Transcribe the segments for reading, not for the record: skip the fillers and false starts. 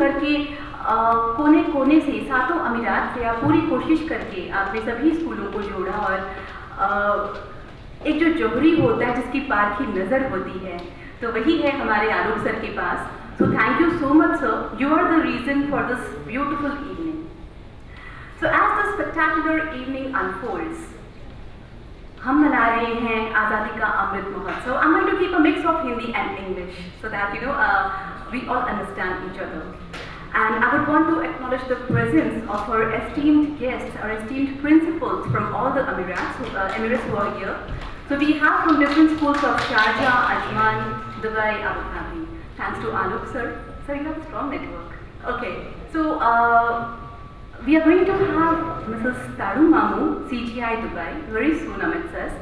घर के कोने कोने से, सातों अमीरात से आप पूरी कोशिश करके आपने सभी स्कूलों को जोड़ा और एक जो जौहरी होता है जिसकी पार की नज़र होती है, तो वही है हमारे आलोक सर के पास. So thank you so much, sir. You are the reason for this beautiful evening. So as the spectacular evening unfolds, हम मना रहे हैं आज़ादी का Amrit Mahotsav. I'm going to keep a mix of Hindi and English so that we all understand each other. And I would want to acknowledge the presence of our esteemed guests, our esteemed principals from all the Emirates who are here. So we have from different schools of Sharjah, Ajman, Dubai, Abu Dhabi. Thanks to Alok sir. Sir, you have a strong network. Okay, so we are going to have Mrs. Taru Mamu, CGI Dubai, very soon Amit says.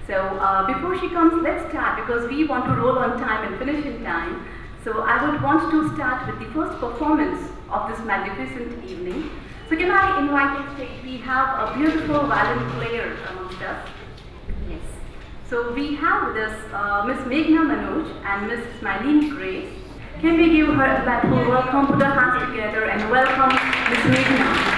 So before she comes, let's start because we want to roll on time and finish in time. So I would want to start with the first performance of this magnificent evening. So can I invite on stage, we have a beautiful violin player amongst us. Yes. So we have with us Miss Meghna Manoj and Miss Smiling Grace. Can we give her a platform welcome, put our hands together and welcome Miss Meghna.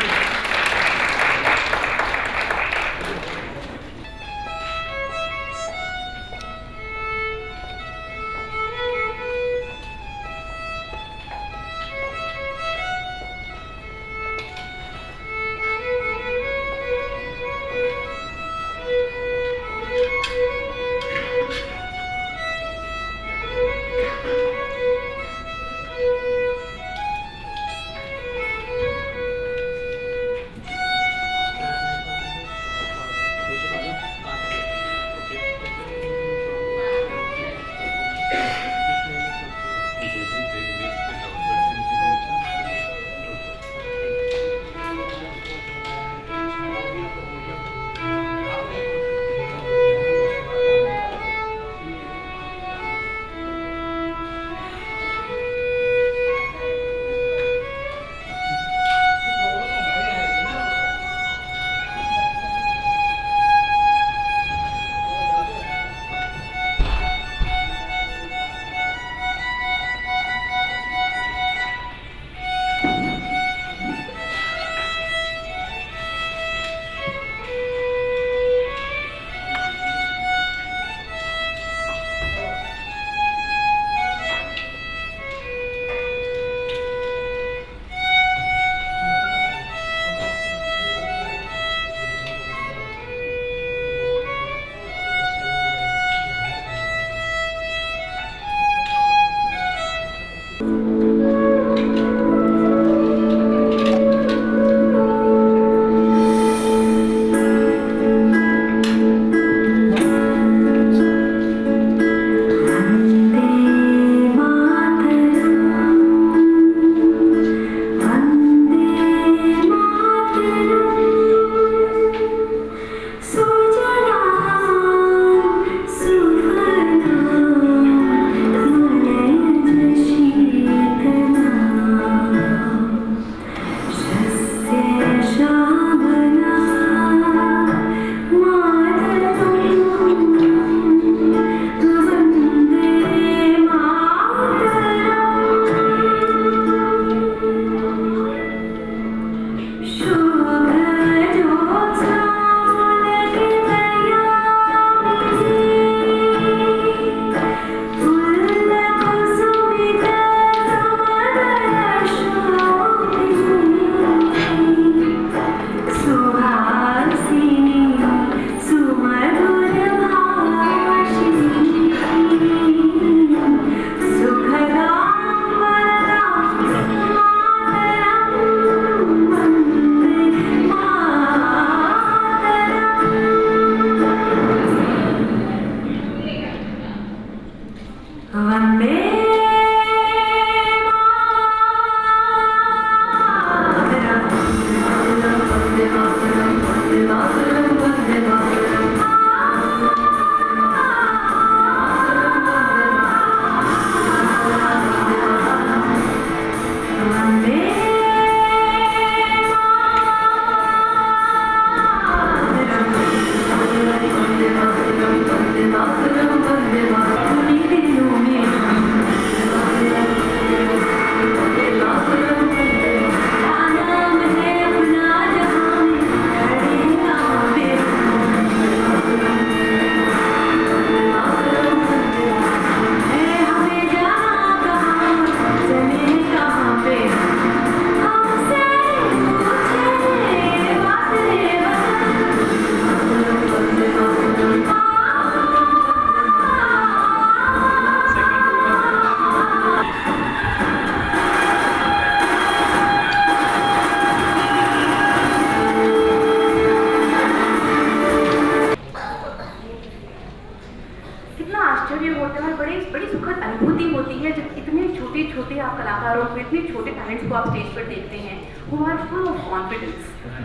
full of confidence.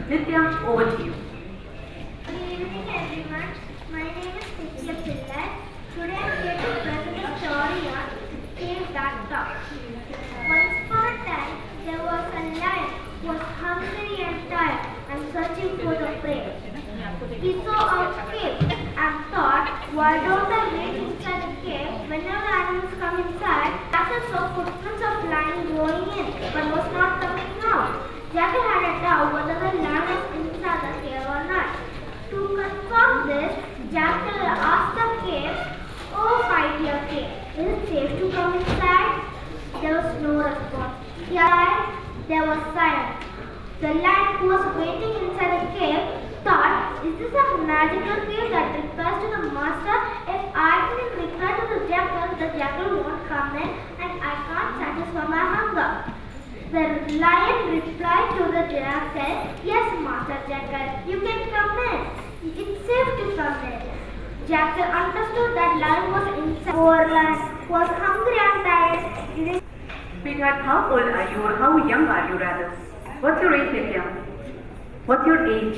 Nitya, over to you. Good evening everyone. My name is Nitya Pillai. Today I am here to present a story on Cave That Talks. Once upon a time, there was a lion who was hungry and tired and searching for the prey. He saw a cave and thought, why don't I wait inside the cave whenever animals come inside? Jackal saw footprints of lion going in but was not coming out. Jackal had a doubt whether the lion was inside the cave or not. To confirm this, Jackal asked the cave, "Oh, my dear cave, is it safe to come inside?" There was no response. Yet there was silence. The lion who was waiting inside the cave thought, "Is this a magical cave that refers to the master? If I didn't reply to the jackal won't come in and I can't satisfy my hunger." The lion replied to the jackal, "Yes, Master Jackal, you can come in. It's safe to come in." Jackal understood that lion was inside. Poor lion was hungry and tired. Sweetheart, how old are you, or how young are you rather? What's your age, Nitya? What's your age?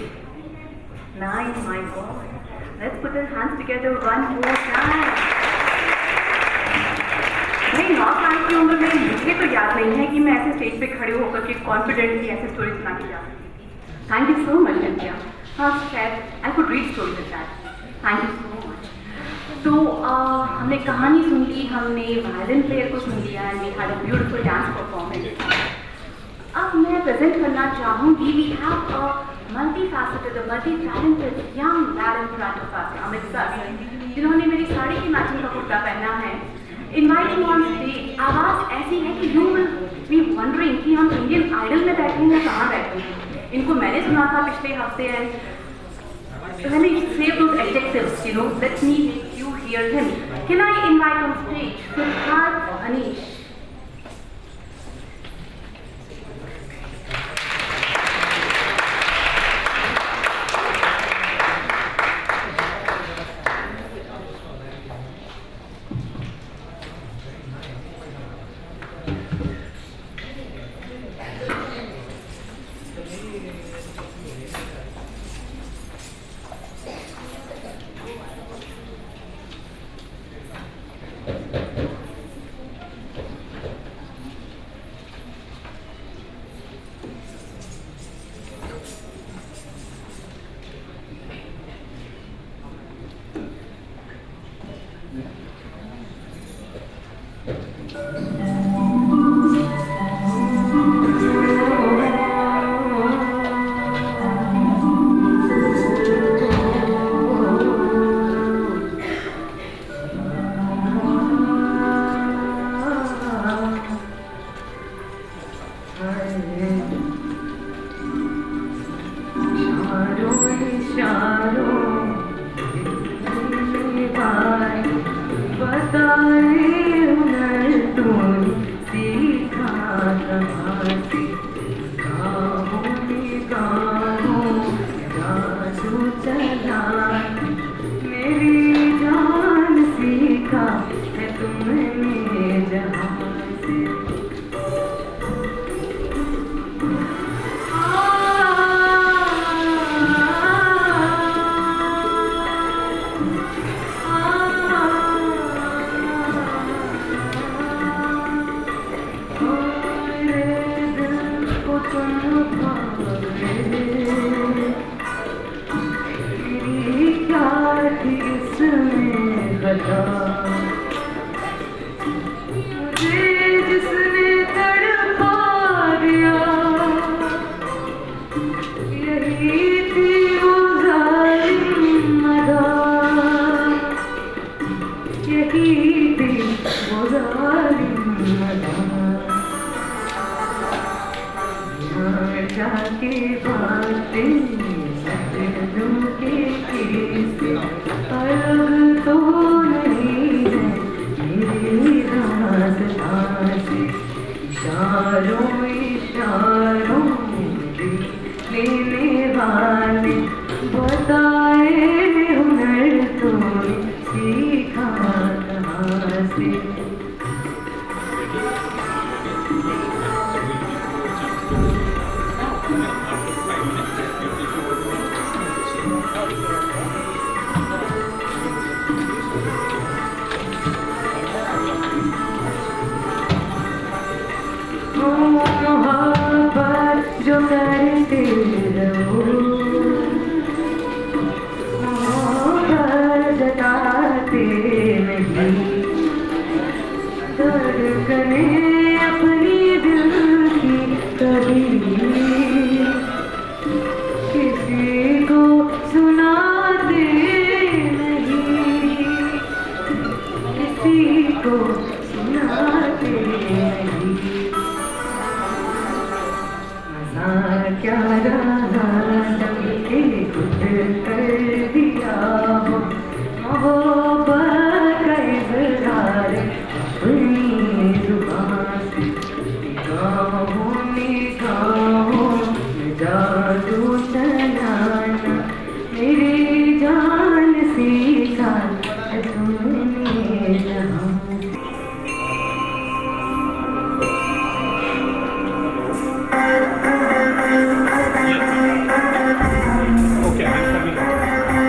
9, my God. Let's put our hands together one more time. नहीं 9 साल की उम्र में मुझे तो याद नहीं है कि मैं ऐसे स्टेज पे खड़े होकर के कॉन्फिडेंटली ऐसे स्टोरी सुना के जा सकती। थैंक यू सो मच नित्या। हाँ शायद I could read story with that. Thank you so much. तो हमने कहानी सुन ली, हमने वायलिन प्लेयर को सुन लिया and we had a beautiful dance performance. अब मैं प्रेजेंट करना चाहूँगी we have a multi-faceted, a multi-talented young lad in front of us, Amit sir, जिन्होंने मेरी साड़ी की मैचिंग का कुर्ता पहना है। इनवाइटिंग ऑन स्टेज, आवाज़ ऐसी है कि यू विल बी वंडरिंग कि हम इंडियन आइडल में बैठे हैं या कहाँ बैठे हैं। इनको मैंने सुना था पिछले हफ्ते and let me save those adjectives, you know, let me make you hear him. Can I invite on stage Parv Anish? धड़कने अपनी दिल की कभी किसी को सुनाते नहीं, किसी को सुनाते नहीं। मजा क्या रहा जब के खुद कर दिया हो मोहब्बत का इजहार अपनी जुबान से। निगाहों निगाहों में जादू चलाना मेरी जान सीखा है तुमने जहाँ। Okay, I'm coming out.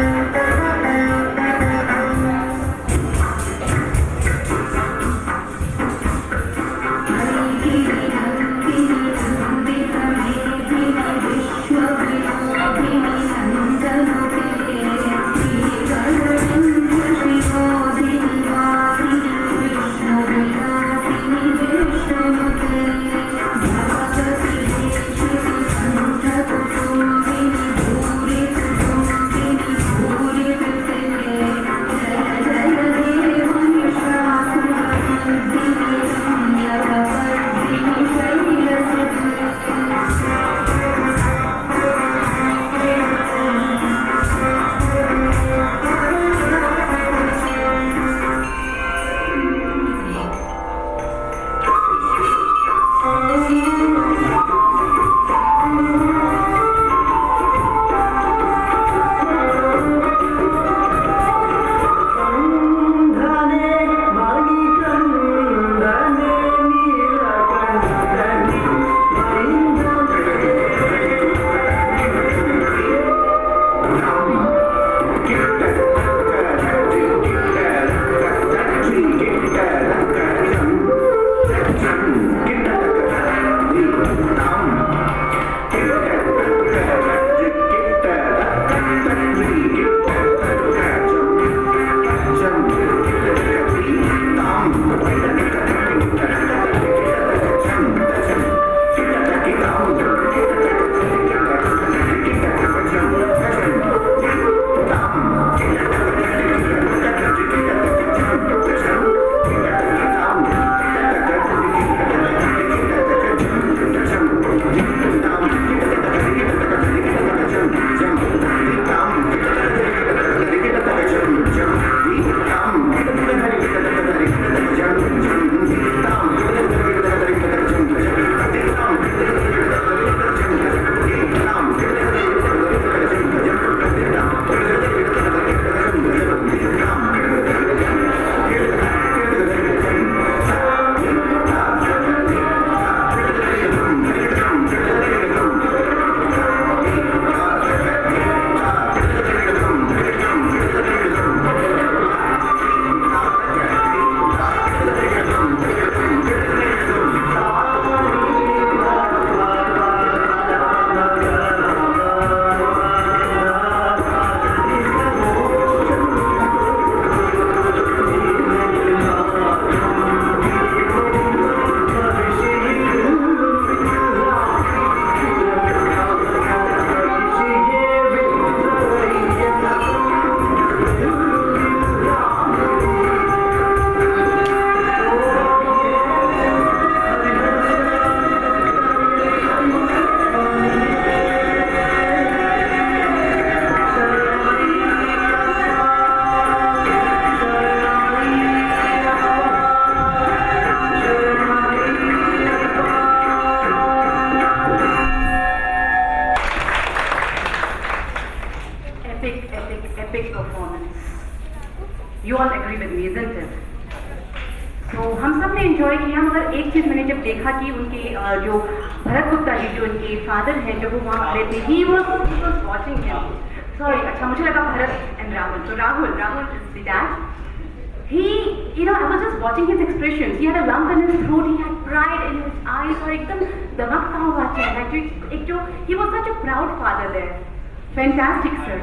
Epic performance. You all agree with me, isn't it? तो हम सब ने एंजॉय किया, मगर एक चीज़ मैंने जब देखा कि उनके जो भरत गुप्ता जी जो उनके फादर हैं जब वो वहाँ खड़े थे, he was watching him. Sorry, अच्छा मुझे लगा Bharat and Rahul. So Rahul is the dad. I was just watching his expressions. He had a lump in his throat. He had pride in his eyes. और एकदम दमकता हुआ चेहरा. He was such a proud father there. Fantastic, sir.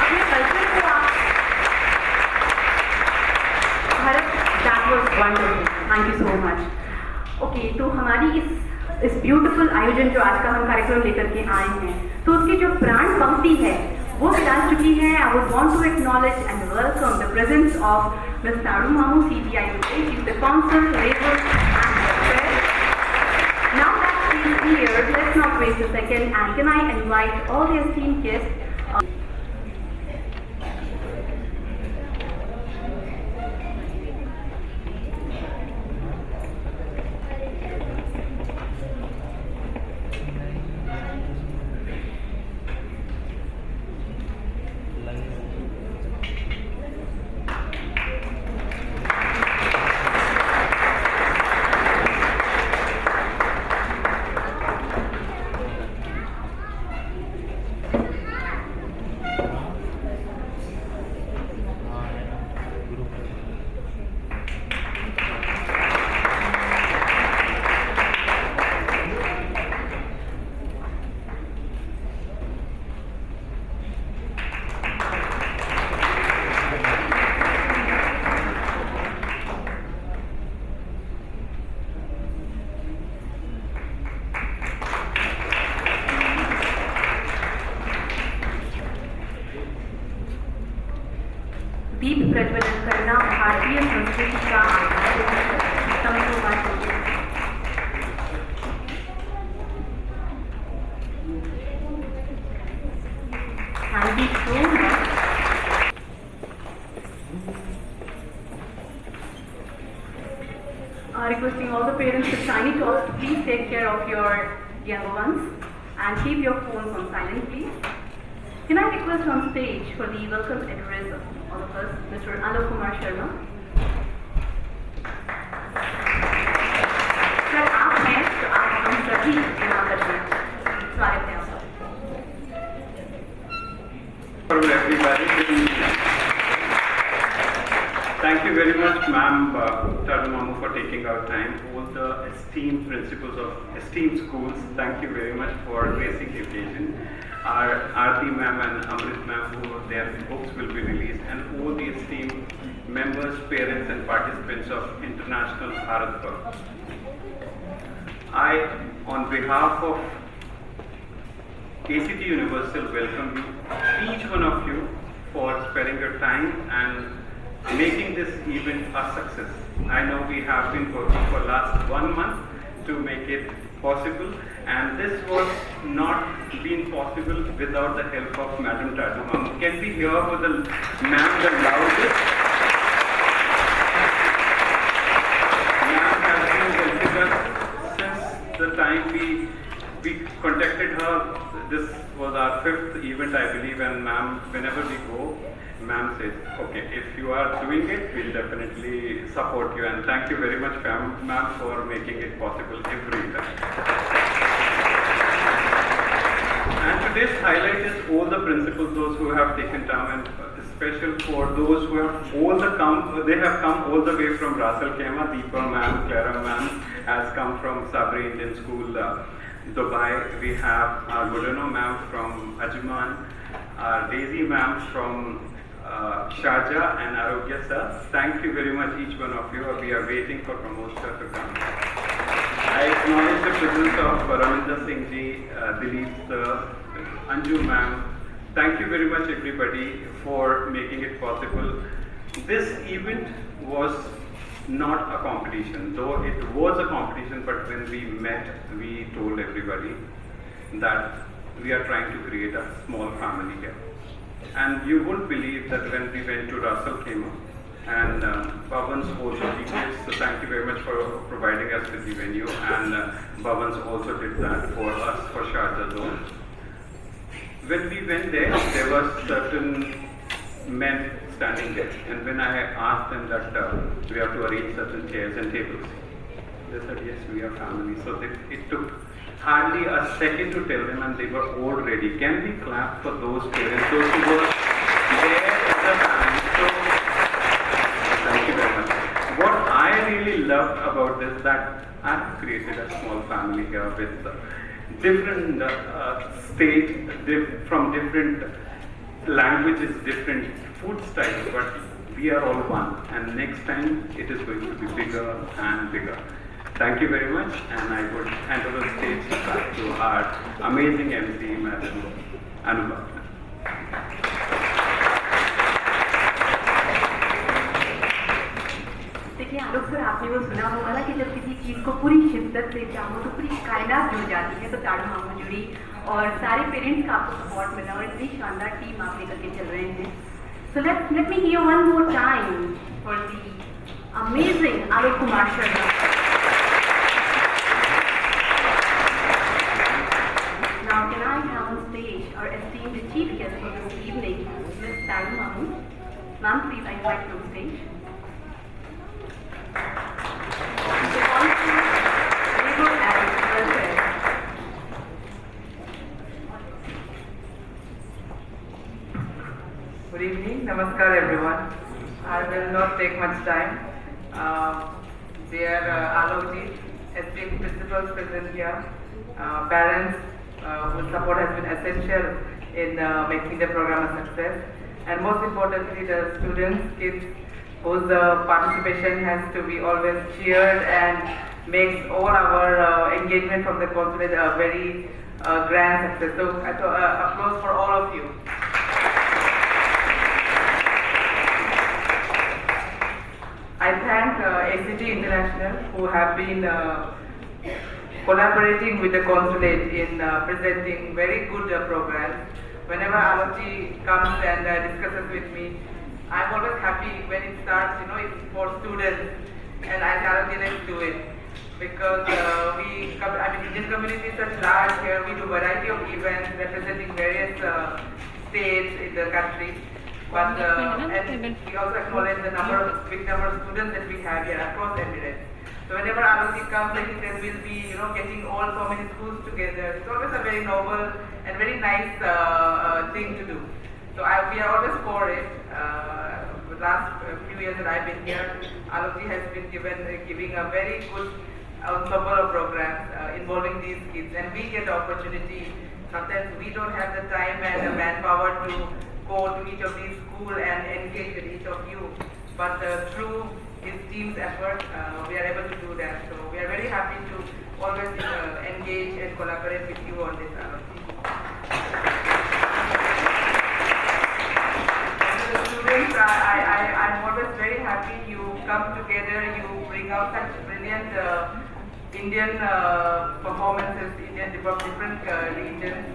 अपने culture को आप Bharat That was wonderful. Thank you so much. Okay, तो हमारी इस ब्यूटीफुल आयोजन जो आज का हम कार्यक्रम लेकर के आए हैं, तो उसकी जो प्राण पंक्ति है वो विराज चुकी है. I would want to acknowledge and welcome the presence of Ms. Taru Mamu, CTI UK. She is the Consul, Labor and Welfare. Now that she is here, let's not waste a second, and can I invite all the esteemed guests. दीप प्रज्वलित करना भारतीय संस्कृति का आधार है. Thank you so much. Requesting all the parents with tiny tots to please take care of your younger ones and keep your phones on silent, please. Can I request on stage for the welcome address of all of us, Mr. Alok Kumar Sharma. Sir आप हैं तो आप हम सभी प्रणाम करते हैं. स्वागत है आपका. Hello everybody. Thank you very much, ma'am, Taru Mamu, for taking our time. All the esteemed principals of esteemed schools, thank you very much for gracing the occasion. Our Aarti ma'am and Amrit ma'am, who their books will be released, and all the esteemed members, parents and participants of International Bharat Parv. I, on behalf of ACT Universal, welcome you, each one of you, for sparing your time and making this event a success. I know we have been working for last 1 month to make it possible, and this was not been possible without the help of Madam Taru Mamu. Can we hear for the ma'am the loudest? Ma'am has been helping us since the time we contacted her. This was our 5th event, I believe, and ma'am, whenever we go, ma'am says, okay, if you are doing it, we'll definitely support you, and thank you very much, ma'am, for making it possible every time. And today's highlight is all the principals, those who have taken time, and special for those who have they have come all the way from Russell Kema. Deepa ma'am, Clara ma'am has come from Sabri Indian School, Dubai. We have our Mudano ma'am from Ajman, Daisy ma'am from Sharjah, and Arogya sir. Thank you very much, each one of you. We are waiting for Pramod sir to come. I acknowledge the presence of Ravinder Singh ji, Dilip sir, Anju ma'am. Thank you very much, everybody, for making it possible. This event was not a competition, though it was a competition, but when we met, we told everybody that we are trying to create a small family here. And you wouldn't believe that when we went to Russell Kema, and Bhavan's also details, so thank you very much for providing us with the venue, and Bhavan's also did that for us for Sharjah Zone. When we went there were certain men standing there, and when I asked them that we have to arrange certain chairs and tables, they said, yes, we are family. So it took hardly a second to tell them, and they were all ready. Can we clap for those parents, those who were there at the time? So, thank you very much. What I really loved about this, that I have created a small family here with different states, from different languages, different food styles, but we are all one, and next time it is going to be bigger and bigger. Thank you very much, and I would hand over the stage back to our amazing MC, Madam Anubhav. देखिए आलोक sir, आपने वो सुना होगा ना कि जब किसी चीज़ को पूरी शिद्दत से चाहो तो पूरी कायनात जुड़ जाती है, तो ताड़ू मामू जुड़ी और सारे पेरेंट्स का आपको सपोर्ट मिला और इतनी शानदार टीम आप लेकर के चल रहे हैं. So let me hear one more time for the amazing Alok Kumar Sharma. Now can I have on stage our esteemed chief guest for this evening, Ms. Taru Mamu. Ma'am, please I invite you on stage. Good evening, Namaskar everyone. I will not take much time. Dear Alokji, esteemed principals present here, parents whose support has been essential in making the program a success, and most importantly the students, kids whose participation has to be always cheered and makes all our engagement from the consulate a very grand success. So applause for all of you. I thank ACT International who have been collaborating with the consulate in presenting very good programs. Whenever Alokji comes and discusses with me, I'm always happy when it starts, it's for students, and I say, Alokji, let's do it. Because Indian community is such large here, we do variety of events representing various states in the country. But and we also acknowledge the big number of students that we have here across Emirates. So whenever Alokji comes, like he says, we'll be getting all so many schools together. It's always a very noble and very nice thing to do. So we are always for it. The last few years that I've been here, Alokji has been giving a very good ensemble of programs involving these kids, and we get the opportunity. Sometimes we don't have the time and the manpower to go to each of these schools and engage with each of you. But through his team's effort, we are able to do that. So we are very happy to always engage and collaborate with you on this, Alokji. And to the students, I'm always very happy you come together, you bring out such brilliant Indian performances, from different regions.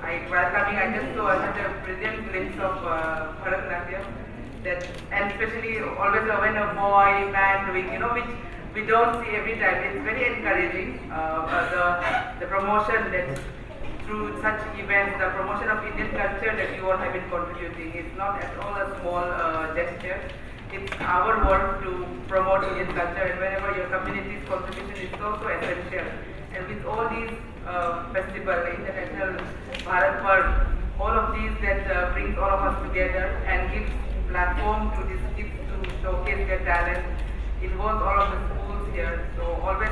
While coming, I just saw such a brilliant glimpse of Bharat, and especially always when a boy, man doing, which we don't see every time. It's very encouraging. The promotion that through such events, the promotion of Indian culture that you all have been contributing is not at all a small gesture. It's our work to promote Indian culture, and whenever your community's contribution is so essential. And with all these festivals, International Bharat Parv, all of these that brings all of us together and gives platform to these kids to showcase their talent, involves all of the schools here. So always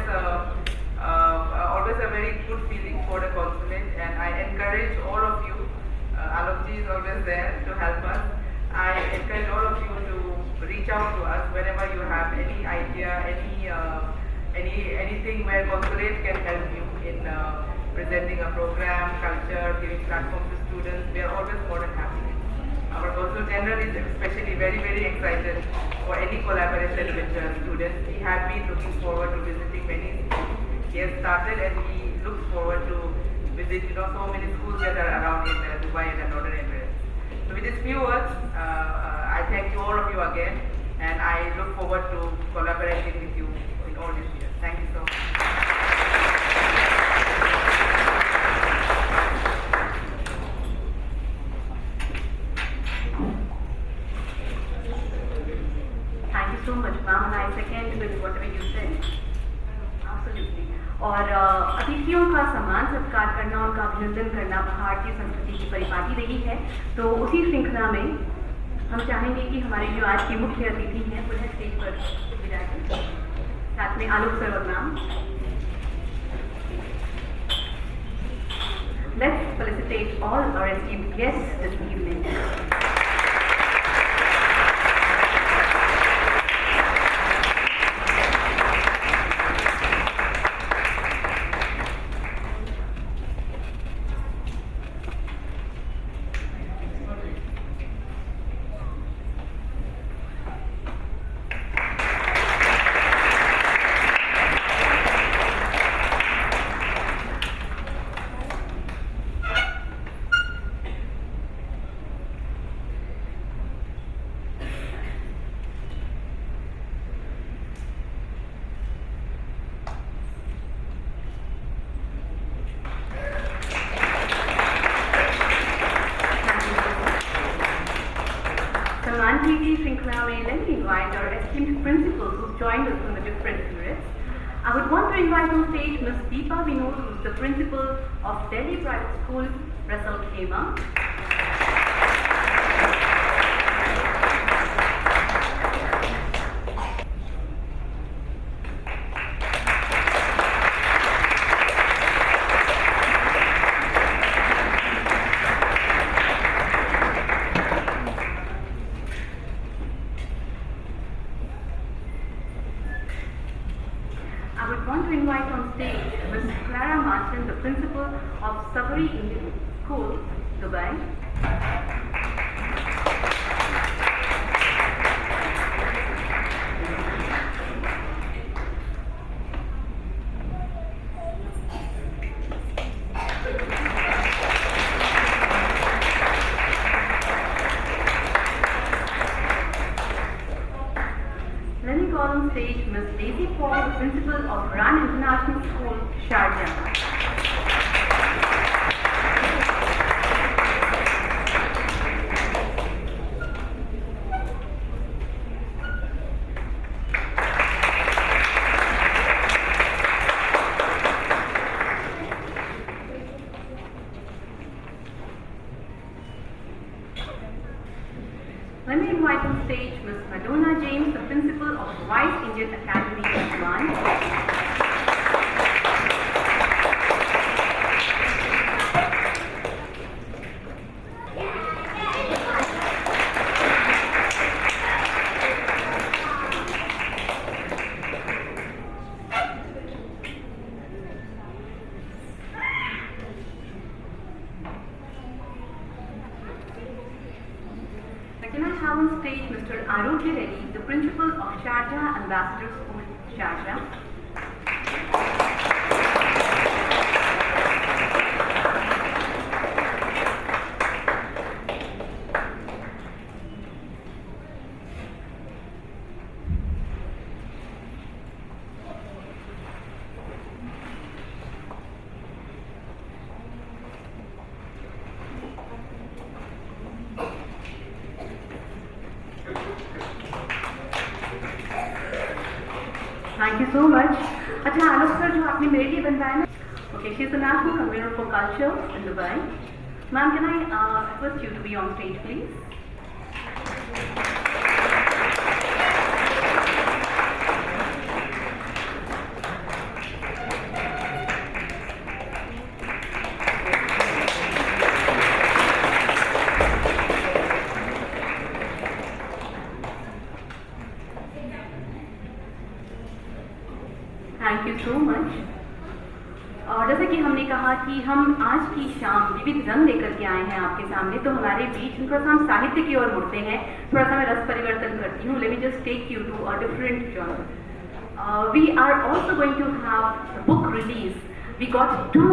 a very good feeling for the consulate, and I encourage all of you. Alokji is always there to help us. I encourage all of you to reach out to us whenever you have any idea, anything where consulate can help you in presenting a program, culture, giving platform to students. We are always more than happy. Our Consul General is especially very, very excited for any collaboration with students. We have been looking forward to visiting many schools. He has started and he looks forward to visit so many schools that are around in Dubai and the Northern Emirates. So with these few words, I thank you all of you again, and I look forward to collaborating with you in all these years. Thank you so much. Thank you so much, ma'am, and I second with whatever you said. Absolutely. और अतिथियों का सम्मान सत्कार करना, उनका अभिनंदन करना भारतीय संस्कृति की परिपाटी रही है. तो उसी श्रृंखला में हम चाहेंगे कि हमारे जो आज के मुख्य अतिथि हैं पुनः स्टेज पर विराजें, साथ में आलोक सर और ma'am. Let's felicitate all our esteemed guests this evening. की श्रृंखला में let me invite our esteemed principals who joined us from the different units. I would want to invite on stage Ms. Deepa Vinod, who is the principal of Delhi Private School, Russell Khema. I would want to invite on stage Ms. Clara Martin, the principal of Sabari Indian School, Dubai. Let me call on stage Ms. Daisy Paul, the principal of Ran International School, Sharjah. Let me invite on stage Ms. Madonna James, the principal of Wise Indian Academy, Oman. Can I have on stage Mr. Arogya Reddy, the principal of Sharjah Ambassador School, Sharjah. Thank you so much. अच्छा आलोक sir जो आपने मेरे लिए बनवाया ना, okay, she is the National Convener for Culture in Dubai. Ma'am, can I request you to be on stage, please? Thank you so much. और जैसे कि हमने कहा कि हम आज की शाम विविध रंग लेकर के आए हैं आपके सामने, तो हमारे बीच थोड़ा सा हम साहित्य की ओर मुड़ते हैं, थोड़ा सा मैं रस परिवर्तन करती हूँ। Let me just take you to a different genre. We are also going to have book release. We got 2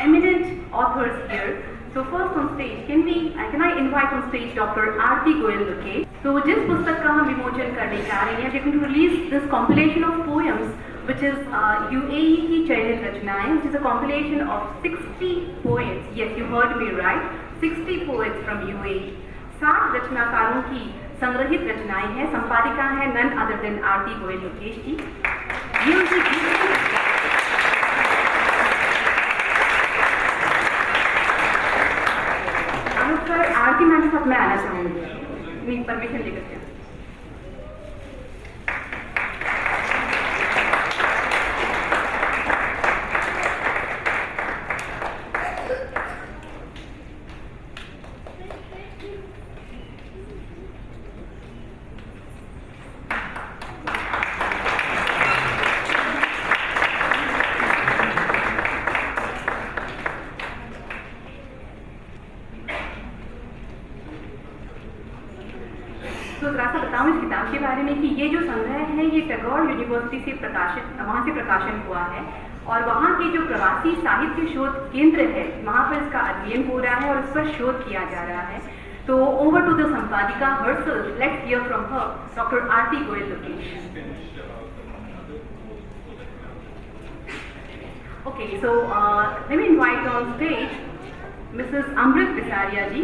eminent authors here. So first on stage, can I invite on stage Dr. Aarti Goyal Luke. So जिस पुस्तक का हम विमोचन करने जा रहे हैं, we are going to release this compilation of poems, which is UAE की चयनित रचनाएं, which is a compilation of 60 poets. Yes, you heard me right. 60 poets from UAE. 60 रचनाकारों की संग्रहित रचनाएं हैं। संपादिका है none other than आरती गोयल लोकेश जी। सर आरती मैम के साथ मैं आना चाहूँगी, मेरी परमिशन लेकर के। तो जरा सा बताऊँ इस किताब के बारे में कि ये जो संग्रह है ये टैगोर यूनिवर्सिटी से वहाँ से प्रकाशन हुआ है, और वहाँ के जो प्रवासी साहित्य शोध केंद्र है वहाँ पर इसका अध्ययन हो रहा है और इस पर शोध किया जा रहा है। तो ओवर टू द संपादिका herself, let's hear from her, Dr. Aarti Goyal Lokesh. Okay, so let me invite on stage Mrs. Amrit Bisaria ji.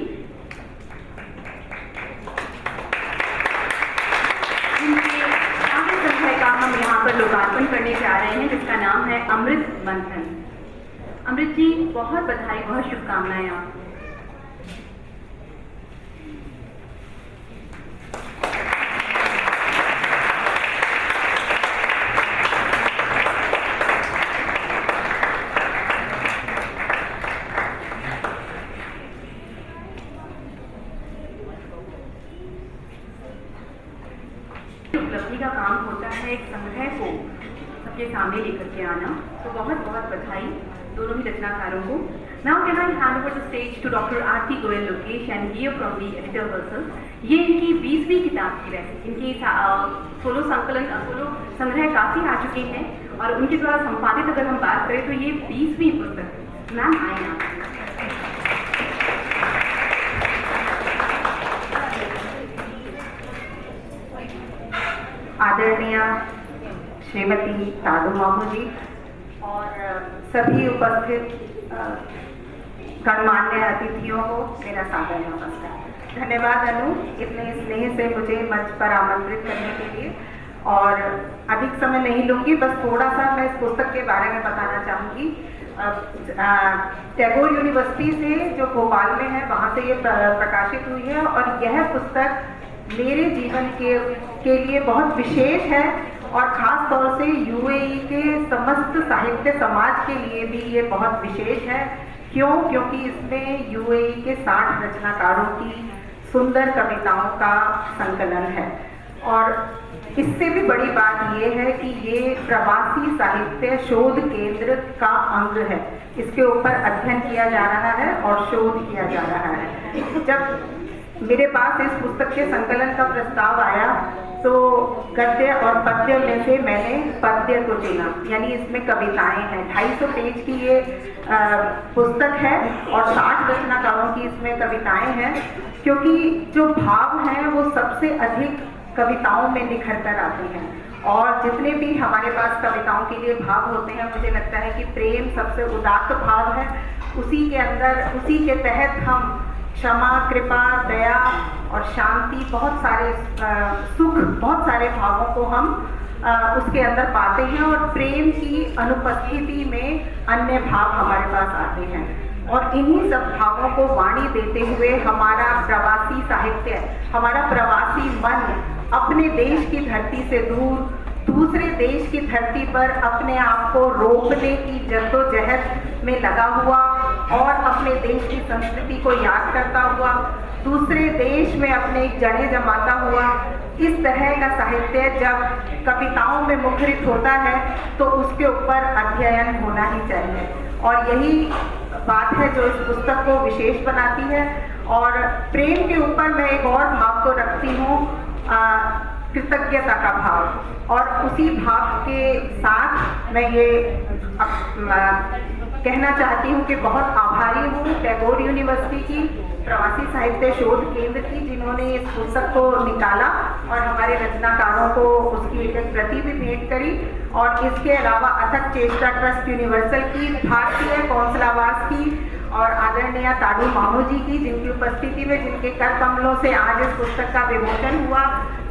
पर लोकार्पण करने जा रहे हैं, जिसका नाम है अमृत मंथन। अमृत जी, बहुत बधाई, बहुत शुभकामनाएं आपको। उपलब्धि का काम होता है एक संग्रह को सबके सामने लेकर के आना, तो बहुत बहुत बधाई दोनों ही रचनाकारों को। Now can I hand over the stage to doctor Aarti Goyal Lokesh and here from the editor वर्सल। ये इनकी 20वीं किताब की वैसे इनकी सोलो संग्रह काफ़ी आ चुके हैं और उनके द्वारा संपादित अगर हम बात करें तो ये 20वीं पुस्तक है। मैम आए आप। आदरणीय श्रीमती ताडू मामू जी और सभी उपस्थित गणमान्य अतिथियों को मेरा सादर नमस्कार। धन्यवाद अनु, इतने स्नेह से मुझे मंच पर आमंत्रित करने के लिए। और अधिक समय नहीं लूँगी, बस थोड़ा सा मैं इस पुस्तक के बारे में बताना चाहूँगी। टैगोर यूनिवर्सिटी से जो भोपाल में है वहाँ से ये प्रकाशित हुई है और यह पुस्तक मेरे जीवन के लिए बहुत विशेष है और ख़ास तौर से यूएई के समस्त साहित्य समाज के लिए भी ये बहुत विशेष है। क्यों? क्योंकि इसमें यूएई के 60 रचनाकारों की सुंदर कविताओं का संकलन है। और इससे भी बड़ी बात ये है कि ये प्रवासी साहित्य शोध केंद्र का अंग है। इसके ऊपर अध्ययन किया जा रहा है और शोध किया जा रहा है। जब मेरे पास इस पुस्तक के संकलन का प्रस्ताव आया तो गद्य और पद्य में से मैंने पद्य को चुना, यानी इसमें कविताएं हैं। 250 पेज की ये पुस्तक है और 60 रचनाकारों की इसमें कविताएं हैं, क्योंकि जो भाव हैं वो सबसे अधिक कविताओं में निखर कर आते हैं। और जितने भी हमारे पास कविताओं के लिए भाव होते हैं, मुझे लगता है कि प्रेम सबसे उदात्त भाव है। उसी के अंदर, उसी के तहत हम क्षमा, कृपा, दया और शांति, बहुत सारे सुख, बहुत सारे भावों को हम उसके अंदर पाते हैं। और प्रेम की अनुपस्थिति में अन्य भाव हमारे पास आते हैं। और इन्हीं सब भावों को वाणी देते हुए हमारा प्रवासी साहित्य, हमारा प्रवासी मन अपने देश की धरती से दूर दूसरे देश की धरती पर अपने आप को रोकने की जद्दोजहद में लगा हुआ और अपने देश की संस्कृति को याद करता हुआ दूसरे देश में अपने जड़ें जमाता हुआ, इस तरह का साहित्य जब कविताओं में मुखरित होता है तो उसके ऊपर अध्ययन होना ही चाहिए। और यही बात है जो इस पुस्तक को विशेष बनाती है। और प्रेम के ऊपर मैं एक और भाव को रखती हूँ, कृतज्ञता का भाव। और उसी भाव के साथ मैं ये कहना चाहती हूँ कि बहुत आभारी हूँ टैगोर यूनिवर्सिटी की, प्रवासी साहित्य शोध केंद्र की, जिन्होंने इस पुस्तक को निकाला और हमारे रचनाकारों को उसकी एक प्रति भी भेंट करी। और इसके अलावा अथक चेष्टा ट्रस्ट यूनिवर्सल की, भारतीय कौंसलावास की और आदरणीय ताडू मामू जी की, जिनकी उपस्थिति में, जिनके कर कमलों से आज इस पुस्तक का विमोचन हुआ,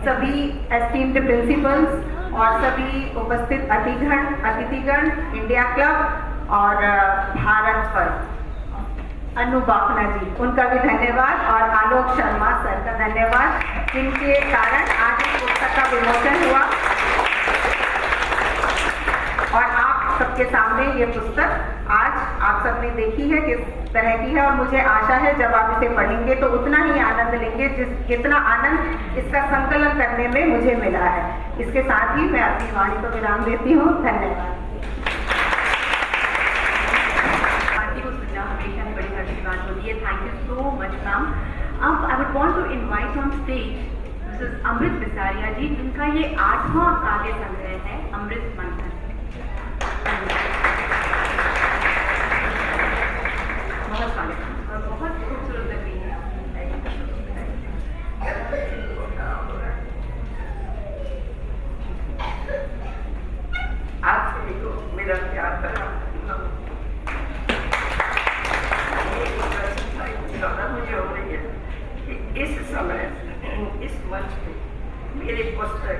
सभी एस्टीम्ड प्रिंसिपल्स और सभी उपस्थित अतिथिगण, इंडिया क्लब और भारत पर अनु बापना जी, उनका भी धन्यवाद। और आलोक शर्मा सर का धन्यवाद, जिनके कारण आज इस पुस्तक का विमोचन हुआ। और आप सबके सामने ये पुस्तक आज आप सबने देखी है किस तरह की है। और मुझे आशा है जब आप इसे पढ़ेंगे तो उतना ही आनंद लेंगे जितना आनंद इसका संकलन करने में मुझे मिला है। इसके साथ ही मैं अपनी वाणी को विराम देती हूँ। धन्यवाद। हमेशा बड़ी अच्छी बात होती है। Thank you so much ma'am. अब I would want to invite on stage Mrs Amrit Bisaria ji, जिनका ये 8वां काव्य संग्रह है अमृत मंथन। बहुत स्वागत और बहुत खूबसूरत लग रही है। आप सभी को मेरा प्यार भरा मुझे हो रही है कि इस समय इस मंच पे मेरी पुस्तक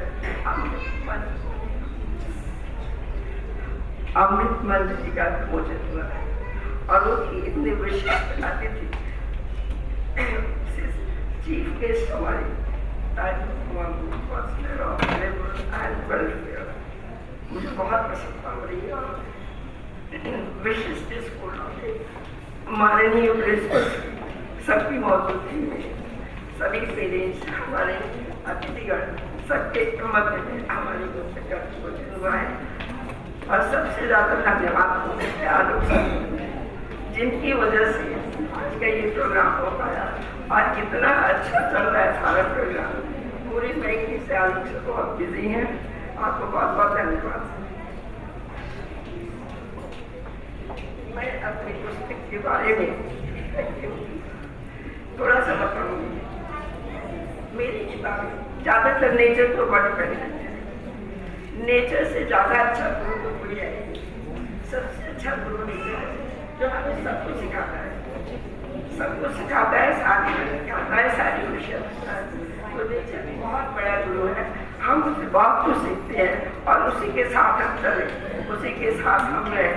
अमृत मंदिर का प्रमोशन हुआ है और वो इतने विशिष्ट अतिथि चीफ गेस्ट हमारे मुझे बहुत पसंद पड़ रही है। विशिष्ट स्कूलों के माननीय प्रिंसिपल सबकी मौजूदगी में सभी पेरेंट्स हमारे अतिथिगण सबके मध्य में हमारी भोजन हुआ है और सबसे ज़्यादा धन्यवाद आलोक सर जिनकी वजह से आज का ये प्रोग्राम हो पाया और इतना अच्छा चल रहा है सारा प्रोग्राम। पूरी तरीके से आलोक सर बहुत बिजी हैं, आपको बहुत बहुत धन्यवाद। मैं अपनी पुस्तक के बारे में थोड़ा सा बताऊंगी। मेरी किताबें ज़्यादातर नेचर को वर्ड करती है। नेचर से ज़्यादा अच्छा गुरु तो कोई है। सबसे अच्छा गुरु नेचर है जो हमें सबको सिखाता है, सबको सिखाता है, सारी सिखाता है, सारी विषय। तो नेचर बहुत बड़ा गुरु है। हम उससे बहुत कुछ सीखते हैं और उसी के साथ हम चलें, उसी के साथ हम रहें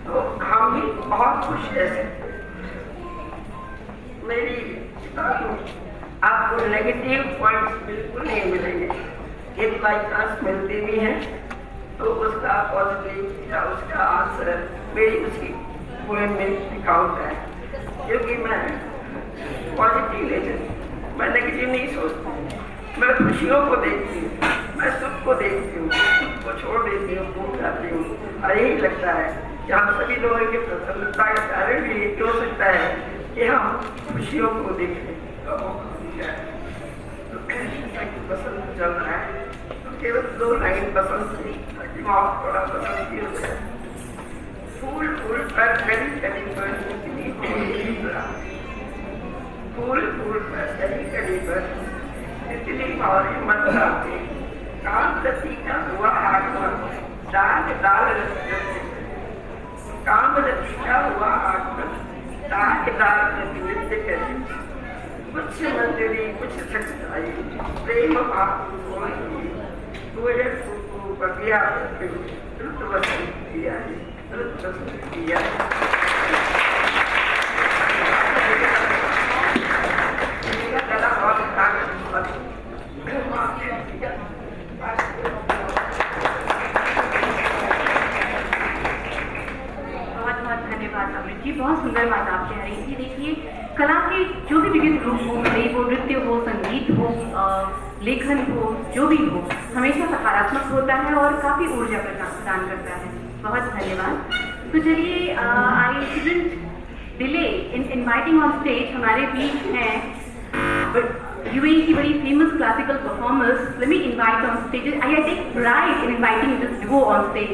तो हम भी बहुत खुश रह सकते हैं। मेरी किताब में आपको नेगेटिव पॉइंट्स बिल्कुल नहीं मिलेंगे। यदि बाई चांस मिलते भी हैं तो उसका पॉजिटिव या उसका आंसर मेरी उसी पोएम में लिखा होता है, क्योंकि मैं पॉजिटिव नेचर, मैं नेगेटिव नहीं सोचती। मैं खुशियों को देखती हूँ, मैं सुख को देखती हूँ, सुख को छोड़ देती हूँ, भूल जाती हूँ। और यही लगता है कि हम सभी लोगों की प्रसन्नता का कारण भी ये हो सकता है कि हम खुशियों को देखें। पसंद चल रहा है तो केवल 2 लाइन पसंद थी, दिमाग थोड़ा पसंद की होता है। फूल फूल पर कली कली पर इतनी होली फूल फूल पर कली कली पर इतनी मौरी मत आते काम रती का हुआ आगमन डाल डाल काम रती का हुआ आगमन डाल डाल नृत्य करे कुछ मंदिरी कुछ सच्चाई प्रेम भाव कोयल को बगिया रुत वसंत किया रुत वसंत किया। मेरा गला बहुत ताकत बहुत धन्यवाद अमृत जी, बहुत सुंदर बात आप कह रही थी। देखिए, कला के जो भी विभिन्न रूप हो, भले वो नृत्य हो, संगीत हो, लेखन हो, जो भी हो, हमेशा सकारात्मक होता है और काफ़ी ऊर्जा प्रदान करता है। बहुत धन्यवाद। तो चलिए, I shouldn't delay in inviting on stage, हमारे बीच हैं यूएई की बड़ी famous classical performers. Let me invite on stage, I take pride in inviting this duo on stage,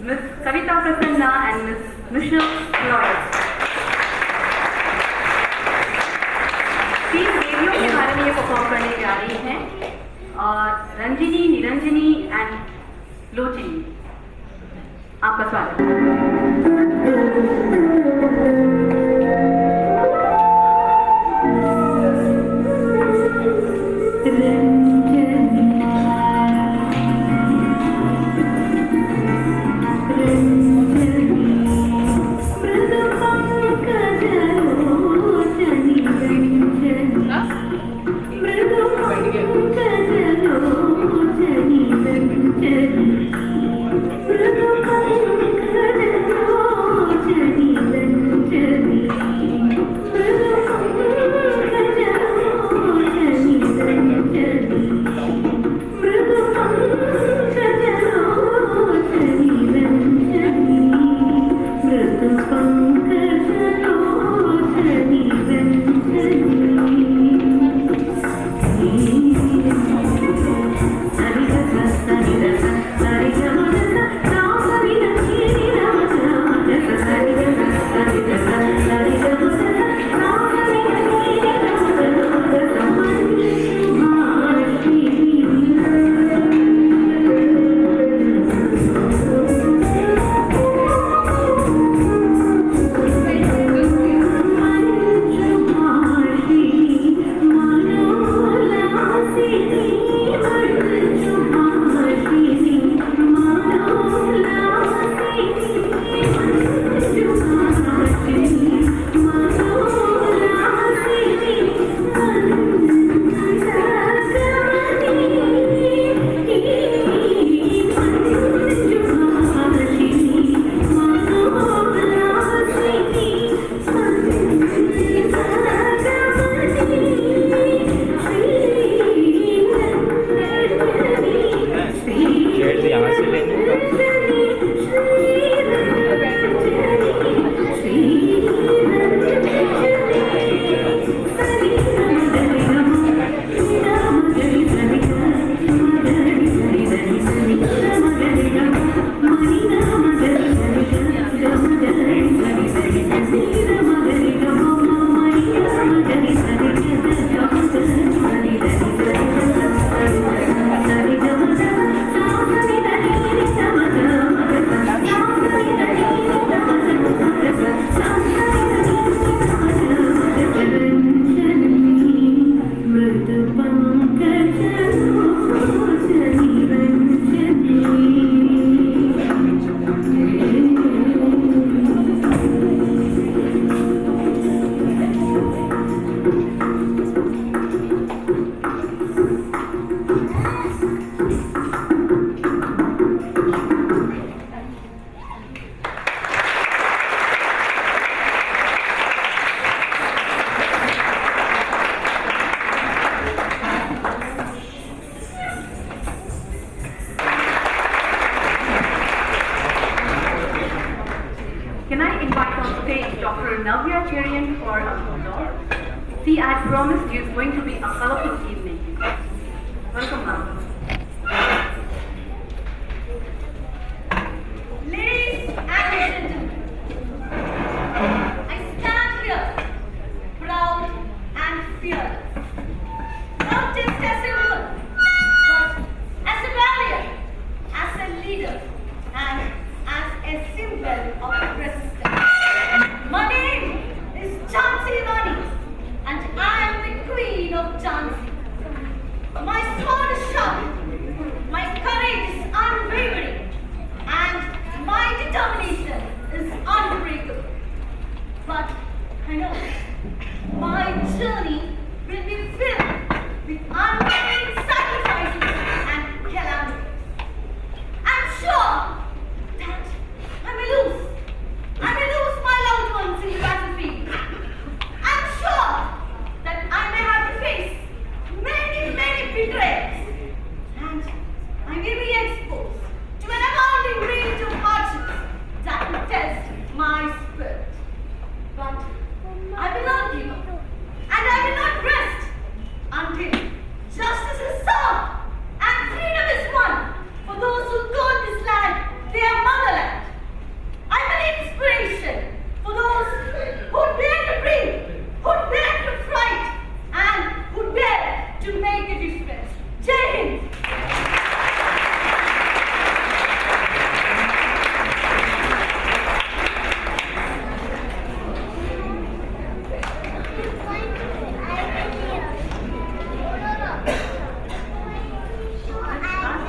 miss Kavita Prasanna and miss Michelle Florence. के बारे में ये परफॉर्म करने जा रही हैं और रंजिनी, निरंजनी एंड लोचिनी, आपका स्वागत। Thank you. See, I promised you it's going to be a colorful evening. Welcome, ma'am. Ladies and gentlemen, I stand here proud and fearless, not just as a woman, but as a warrior, as a leader, and as a symbol of resistance. My name is Jhansi Rani, and I am the Queen of Jhansi. My sword is sharp, my courage is unwavering, and my determination is unbreakable. But I know my journey will be filled with unwavering sacrifices and calamities. I'm sure that I may lose my loved ones in the battlefield. I'm sure that I may have to face many betrayals, and I may be exposed to an abounding range of hardships that will test my spirit. But I will not give up, and I will not rest until justice is served and freedom is won for those who call this land their motherland. I'm an inspiration for those who dare to dream, who dare to fight, and who dare to make a difference. Jai Hind!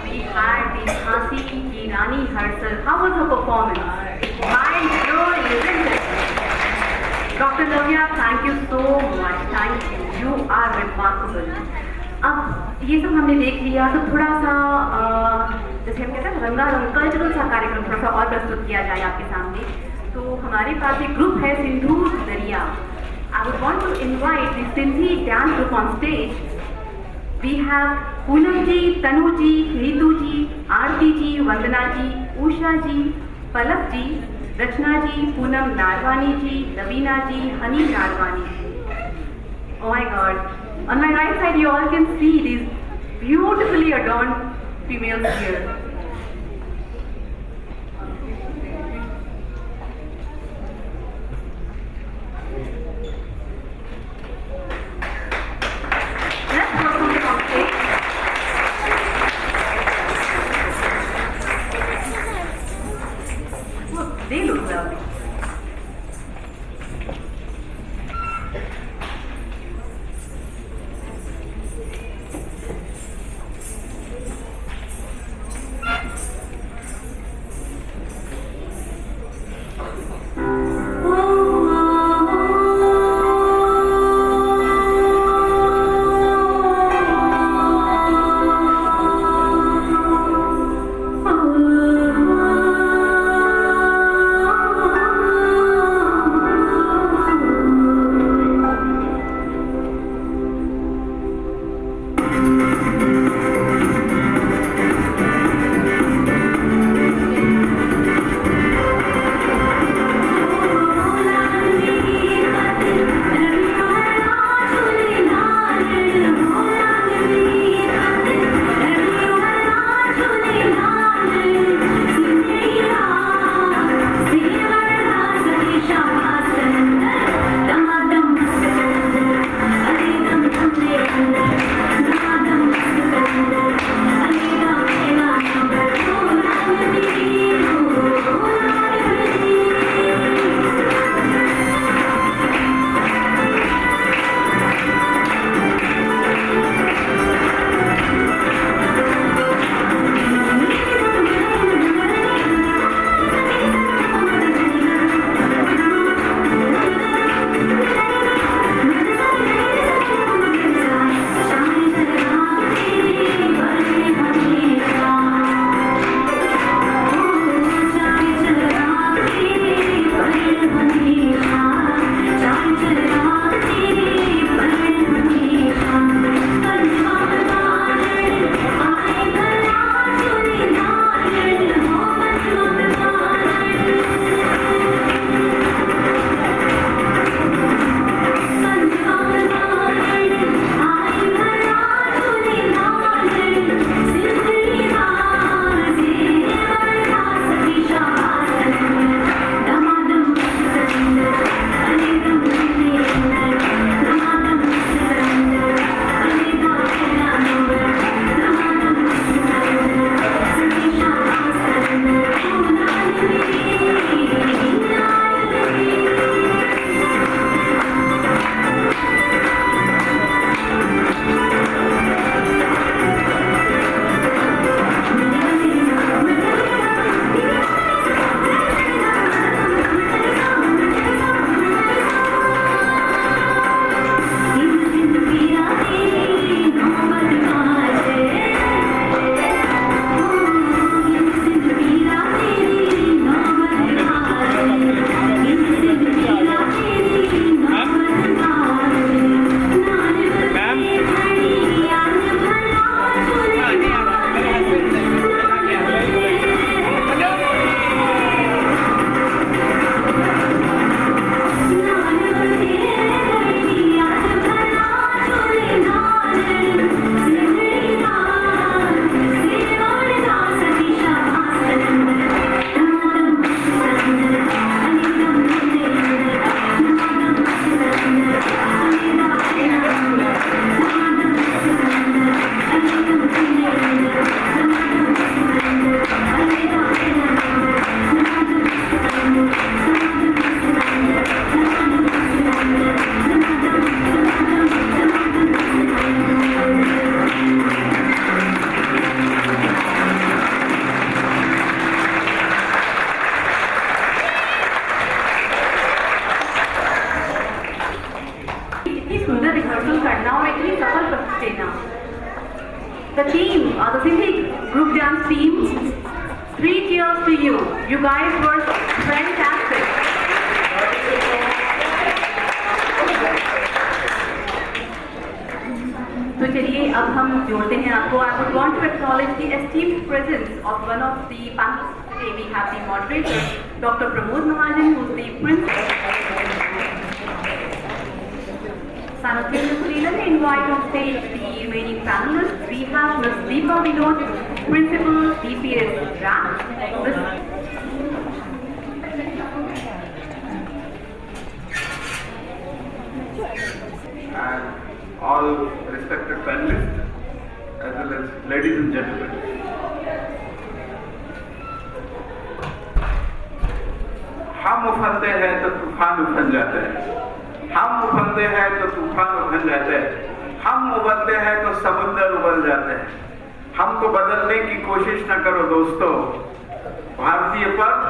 We had the Jhansi ki Rani herself. How was her performance? Mind-blowing, isn't it? Dr. Lavya, thank you so much. Thank you. You are remarkable. अब ये सब हमने देख लिया तो थोड़ा सा जैसे हम कहते हैं रंगारंग कल्चरल सा कार्यक्रम थोड़ा सा और प्रस्तुत किया जाए आपके सामने। तो हमारे पास एक ग्रुप है सिंधु दरिया। I would want to invite the Sindhi dance group on stage. We have Poonam ji, Tanu ji, Neetu ji, Aarti ji, Vandana ji, Usha ji, Palak ji, Rachna ji, Poonam Narwani ji, Ravina ji, Hani Narwani ji. Oh my God. On my right side you all can see these beautifully adorned females here. Let's welcome them on stage. Look, they look lovely. इतनी सुंदर rehearsal करना और इतनी सफल प्रस्तुति देना। The team, the Sindhi group dance team, 3 cheers to you. You guys were fantastic. तो चलिए अब हम जोड़ते हैं आपको. I would want to acknowledge the esteemed presence of one of the panelists today. We have the moderator, Dr. Pramod Mahajan, who is the principal. Simultaneously, let me invite on stage the remaining panelists. We have Ms. Deepa Vinod, Principal, DPS RAC. And all respected panelists, as well as ladies and gentlemen. हम उफनते हैं तो तूफान उफन जाते हैं, हम उफनते हैं तो तूफान उफन जाते हैं, हम उबलते हैं तो समुद्र उबल जाते हैं. हमको बदलने की कोशिश न करो दोस्तों. भारतीय पर्व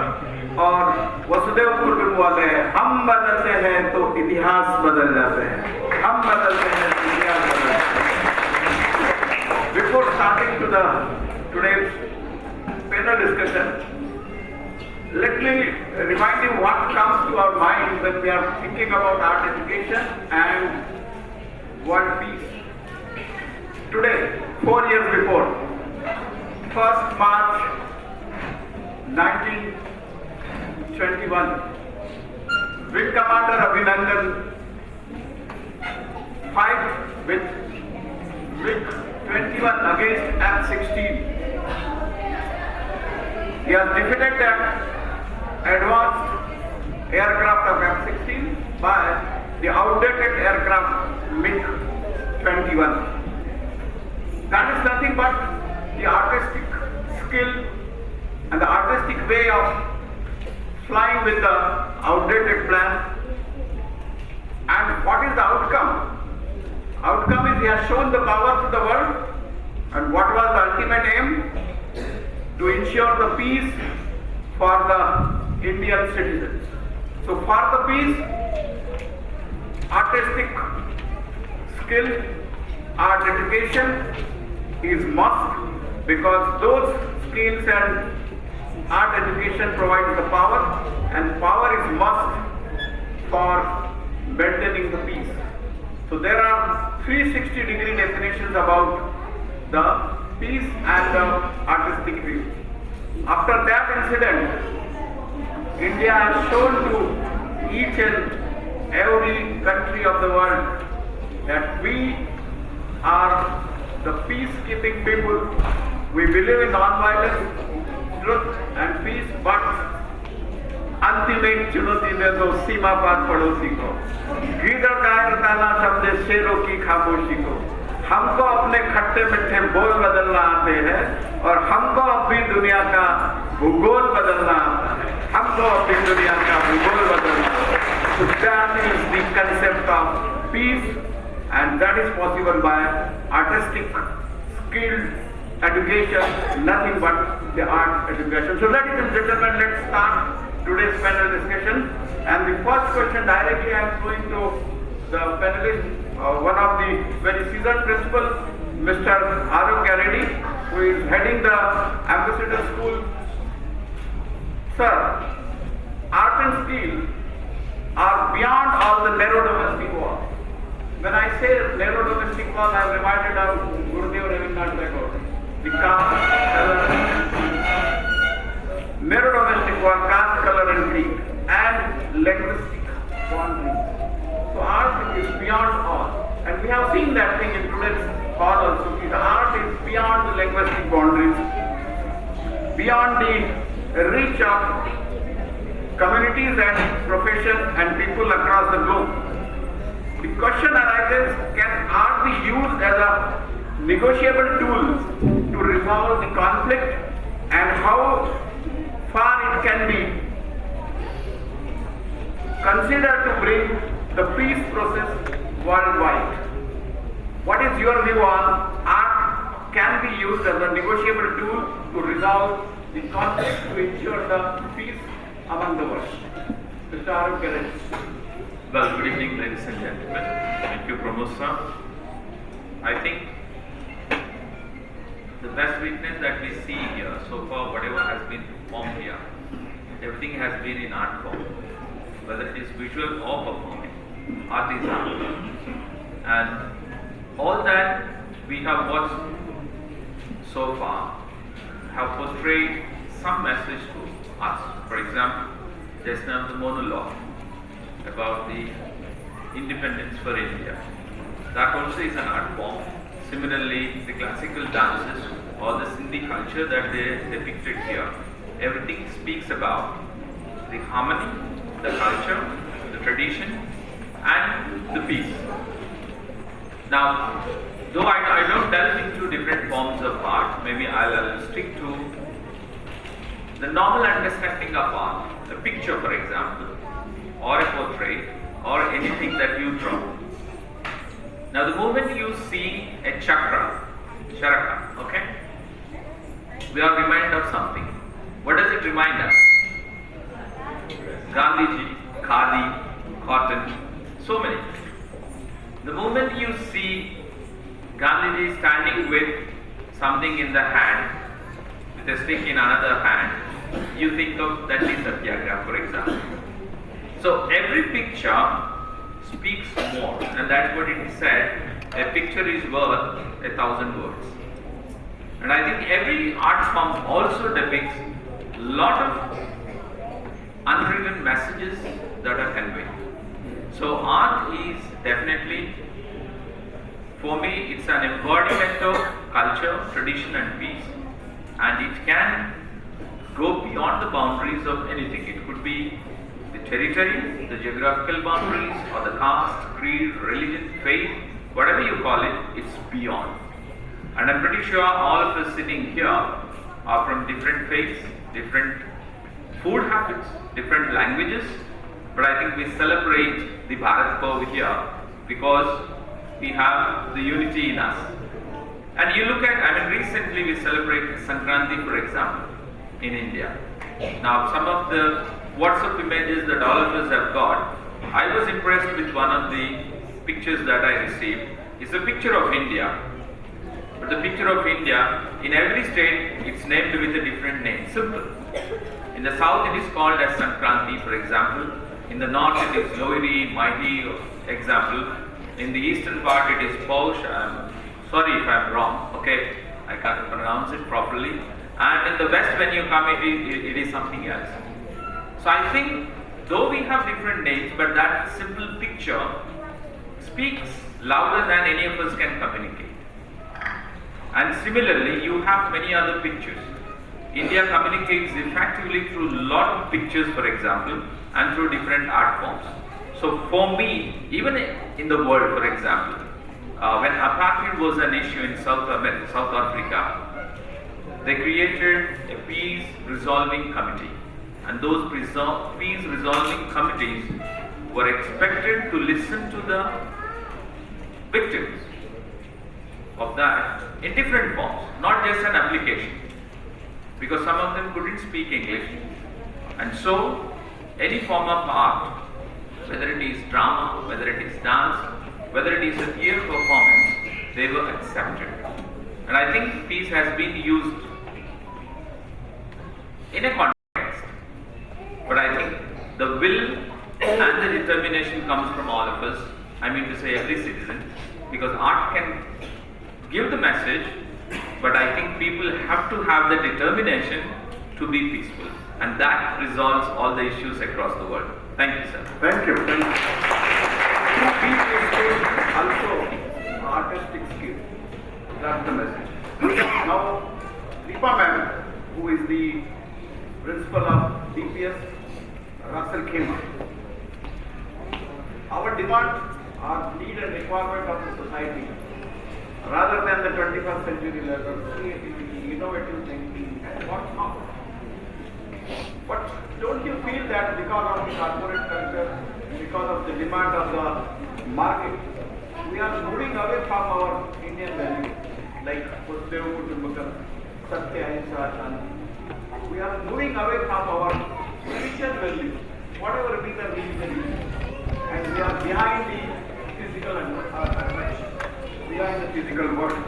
और वसुदेव कुटुंबकम, हम बदलते हैं तो इतिहास बदल जाते हैं, हम बदलते हैं तो इतिहास बदल जाते हैं. Before starting to the today's panel discussion, let me remind you what comes to our mind when we are thinking about art education and world peace. Today, 4 years before, 1st March 1921, Wing Commander Abhinandan fight with Wing 21 against F-16. He has defeated the advanced aircraft of F-16 by the outdated aircraft MiG-21. That is nothing but the artistic skill and the artistic way of flying with the outdated plan. And what is the outcome? Outcome is he has shown the power to the world. And what was the ultimate aim? To ensure the peace for the Indian citizens. So for the peace, artistic skill, art education is must, because those skills and art education provides the power, and power is must for maintaining the peace. So there are 360-degree definitions about the peace and the artistic view. After that incident, India has shown to each and every country of the world that we are the peacekeeping people. We believe in non-violence, truth and peace, but ultimate चुनौती दे दो सीमा पार पड़ोसी को, गीदड़ का ताना समझे शेरों की खामोशी को. हमको अपने खट्टे मिठे बोल बदलना आते हैं और हमको अपनी दुनिया का भूगोल बदलना आता है, हमको अपनी दुनिया का भूगोल बदलना आता है. So that is the concept of peace, and that is possible by artistic skilled education, nothing but the art education. So ladies and gentlemen, let's start today's panel discussion. And the first question directly I am going to the panelist, one of the very seasoned principal, Mr. Athak Reddy, who is heading the Ambassador School. Sir, art and skill are beyond all the narrow domestic walls. When I say narrow domestic walls, I am reminded of Gurudev Rabindranath Tagore. The caste, color, narrow domestic wall, caste, color and creed, and linguistic boundaries. So art is beyond all, and we have seen that thing in today's hall also. The art is beyond the linguistic boundaries, beyond the reach of communities and profession and people across the globe. The question arises, can art be used as a negotiable tool to resolve the conflict, and how far it can be considered to bring the peace process worldwide? What is your view on art can be used as a negotiable tool to resolve the conflict, to ensure the peace among the world? Mr. Athak Cheshta. Well, good evening, ladies and gentlemen. Thank you Pramod sir. I think the best witness that we see here so far, whatever has been performed here, everything has been in art form, whether it is visual or performing. Art is art. And all that we have watched so far have portrayed some message to us. For example, just now the monologue about the independence for India. That also is an art form. Similarly, the classical dances or the Sindhi culture that they depicted here, everything speaks about the harmony, the culture, the tradition, and the peace. Now, though I don't delve into different forms of art, maybe I'll stick to the normal understanding of art, a picture for example, or a portrait, or anything that you draw. Now the moment you see a charaka, okay, we are reminded of something. What does it remind us? Gandhiji, Khadi, cotton, so many. The moment you see Gandhiji standing with something in the hand, with a stick in another hand, you think of that is Satyagraha, for example. So every picture speaks more, and that's what it is said, a picture is worth 1,000 words. And I think every art form also depicts a lot of unwritten messages that are conveyed. So art is definitely, for me, it's an embodiment of culture, tradition and peace, and it can go beyond the boundaries of anything. It could be the territory, the geographical boundaries, or the caste, creed, religion, faith, whatever you call it, it's beyond. And I'm pretty sure all of us sitting here are from different faiths, different food habits, different languages, but I think we celebrate the Bharat Parv here because we have the unity in us. And you look at, recently we celebrated Sankranti, for example, in India. Now, some of the WhatsApp images that all of us have got, I was impressed with one of the pictures that I received. It's a picture of India. But the picture of India, in every state, it's named with a different name. Simple. In the south, it is called as Sankranti, for example. In the north, it is Lohri, Mahi, example. In the eastern part, it is Paush. Sorry if I'm wrong, okay? I can't pronounce it properly. And in the west, when you come, it is something else. So I think, though we have different names, but that simple picture speaks louder than any of us can communicate. And similarly, you have many other pictures. India communicates effectively through a lot of pictures, for example, and through different art forms. So for me, even in the world, for example, when apartheid was an issue in South Africa, they created a peace resolving committee. And those peace resolving committees were expected to listen to the victims of that in different forms, not just an application, because some of them couldn't speak English. And so any form of art, whether it is drama, whether it is dance, whether it is a theatre performance, they were accepted. And I think peace has been used in a context, but I think the will and the determination comes from all of us, I mean to say every citizen, because art can give the message, but I think people have to have the determination to be peaceful, and that resolves all the issues across the world. Thank you, sir. Thank you. Thank you. Peace is also artistic skill. That's the message. Now, Deepa ma'am, who is the principal of DPS Russell Khema. Our demand, our need and requirement of the society, rather than the 21st century level, creativity, innovative thinking, and what's not. But don't you feel that because of the corporate culture, because of the demand of the market, we are moving away from our Indian values, like Purdev Kutumbakam, Satya Ahimsa, Shanti. We are moving away from our Christian values, whatever be the religion is, and we are behind the physical social advantage. We are in the physical world.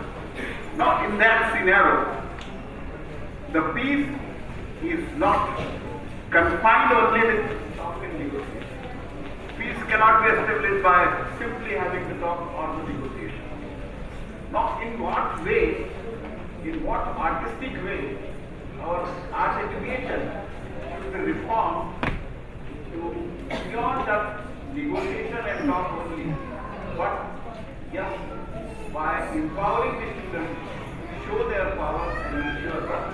Now, in that scenario, the peace is not confined only with talk and negotiation. Peace cannot be established by simply having the talk or the negotiation. Now, in what way, in what artistic way, our art education should be reformed to beyond that negotiation and talk only, but yes, by empowering the students to show their power and ensure that.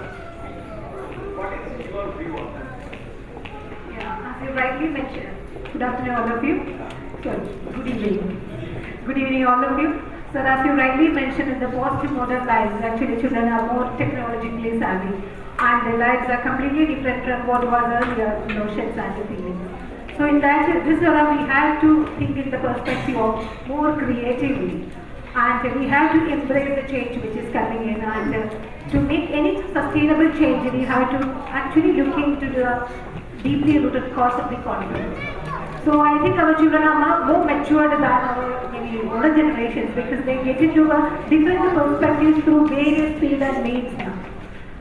What is your view on that? Yeah, as you rightly mentioned, good afternoon all of you. Sorry, good evening. Good evening all of you. Sir, as you rightly mentioned, in the post-modern lives, actually children are more technologically savvy and their lives are completely different from what was earlier notions and the feelings. So in that, this era we have to think in the perspective of more creatively, and we have to embrace the change which is coming in, and to make any sustainable change we have to actually look into the deeply rooted cause of the conflict. So I think our children are more matured than our maybe older generations, because they get into a different perspectives through various fields and means now.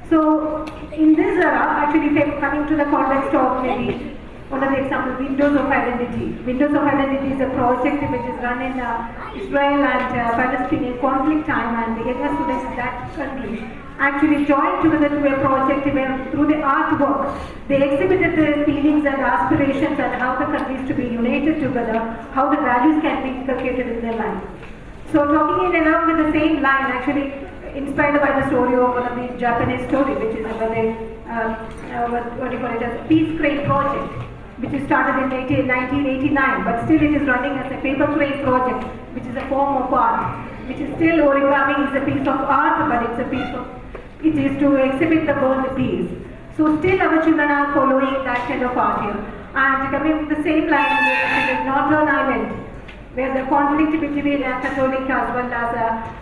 So in this era, actually coming to the context of maybe one of the examples, Windows of Identity. Windows of Identity is a project which is run in Israel and Palestinian conflict time, and the younger students in that country actually joined together to a project where through the artwork they exhibited their feelings and aspirations and how the countries to be united together, how the values can be inculcated in their life. So talking in along with the same line, actually inspired by the story of one of the Japanese story, which is about the what do you call it as Peace Crane project, which is started in 1989, but still it is running as a paper crane project, which is a form of art, which is still origami is a piece of art, but it's a piece of, it is to exhibit the world peace. So still our children are following that kind of art here. And coming with the same line in Northern Ireland, where the conflict between Catholic as well as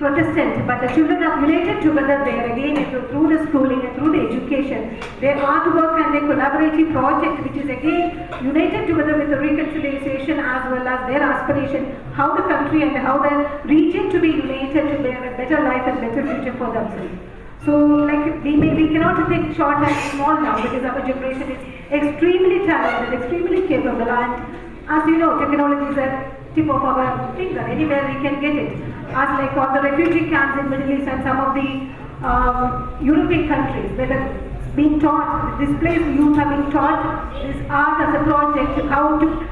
Protestant, but the children are united together there again through the schooling and through the education. Their artwork and their collaborative project, which is again united together with the reconciliation as well as their aspiration, how the country and how the region to be united to bear a better life and better future for themselves. So like we cannot think short and small now, because our generation is extremely talented, extremely capable, and as you know, technology is a tip of our finger. Anywhere we can get it. As like all the refugee camps in Middle East and some of the European countries, where they're being taught, displaced youth are being taught this art as a project, how to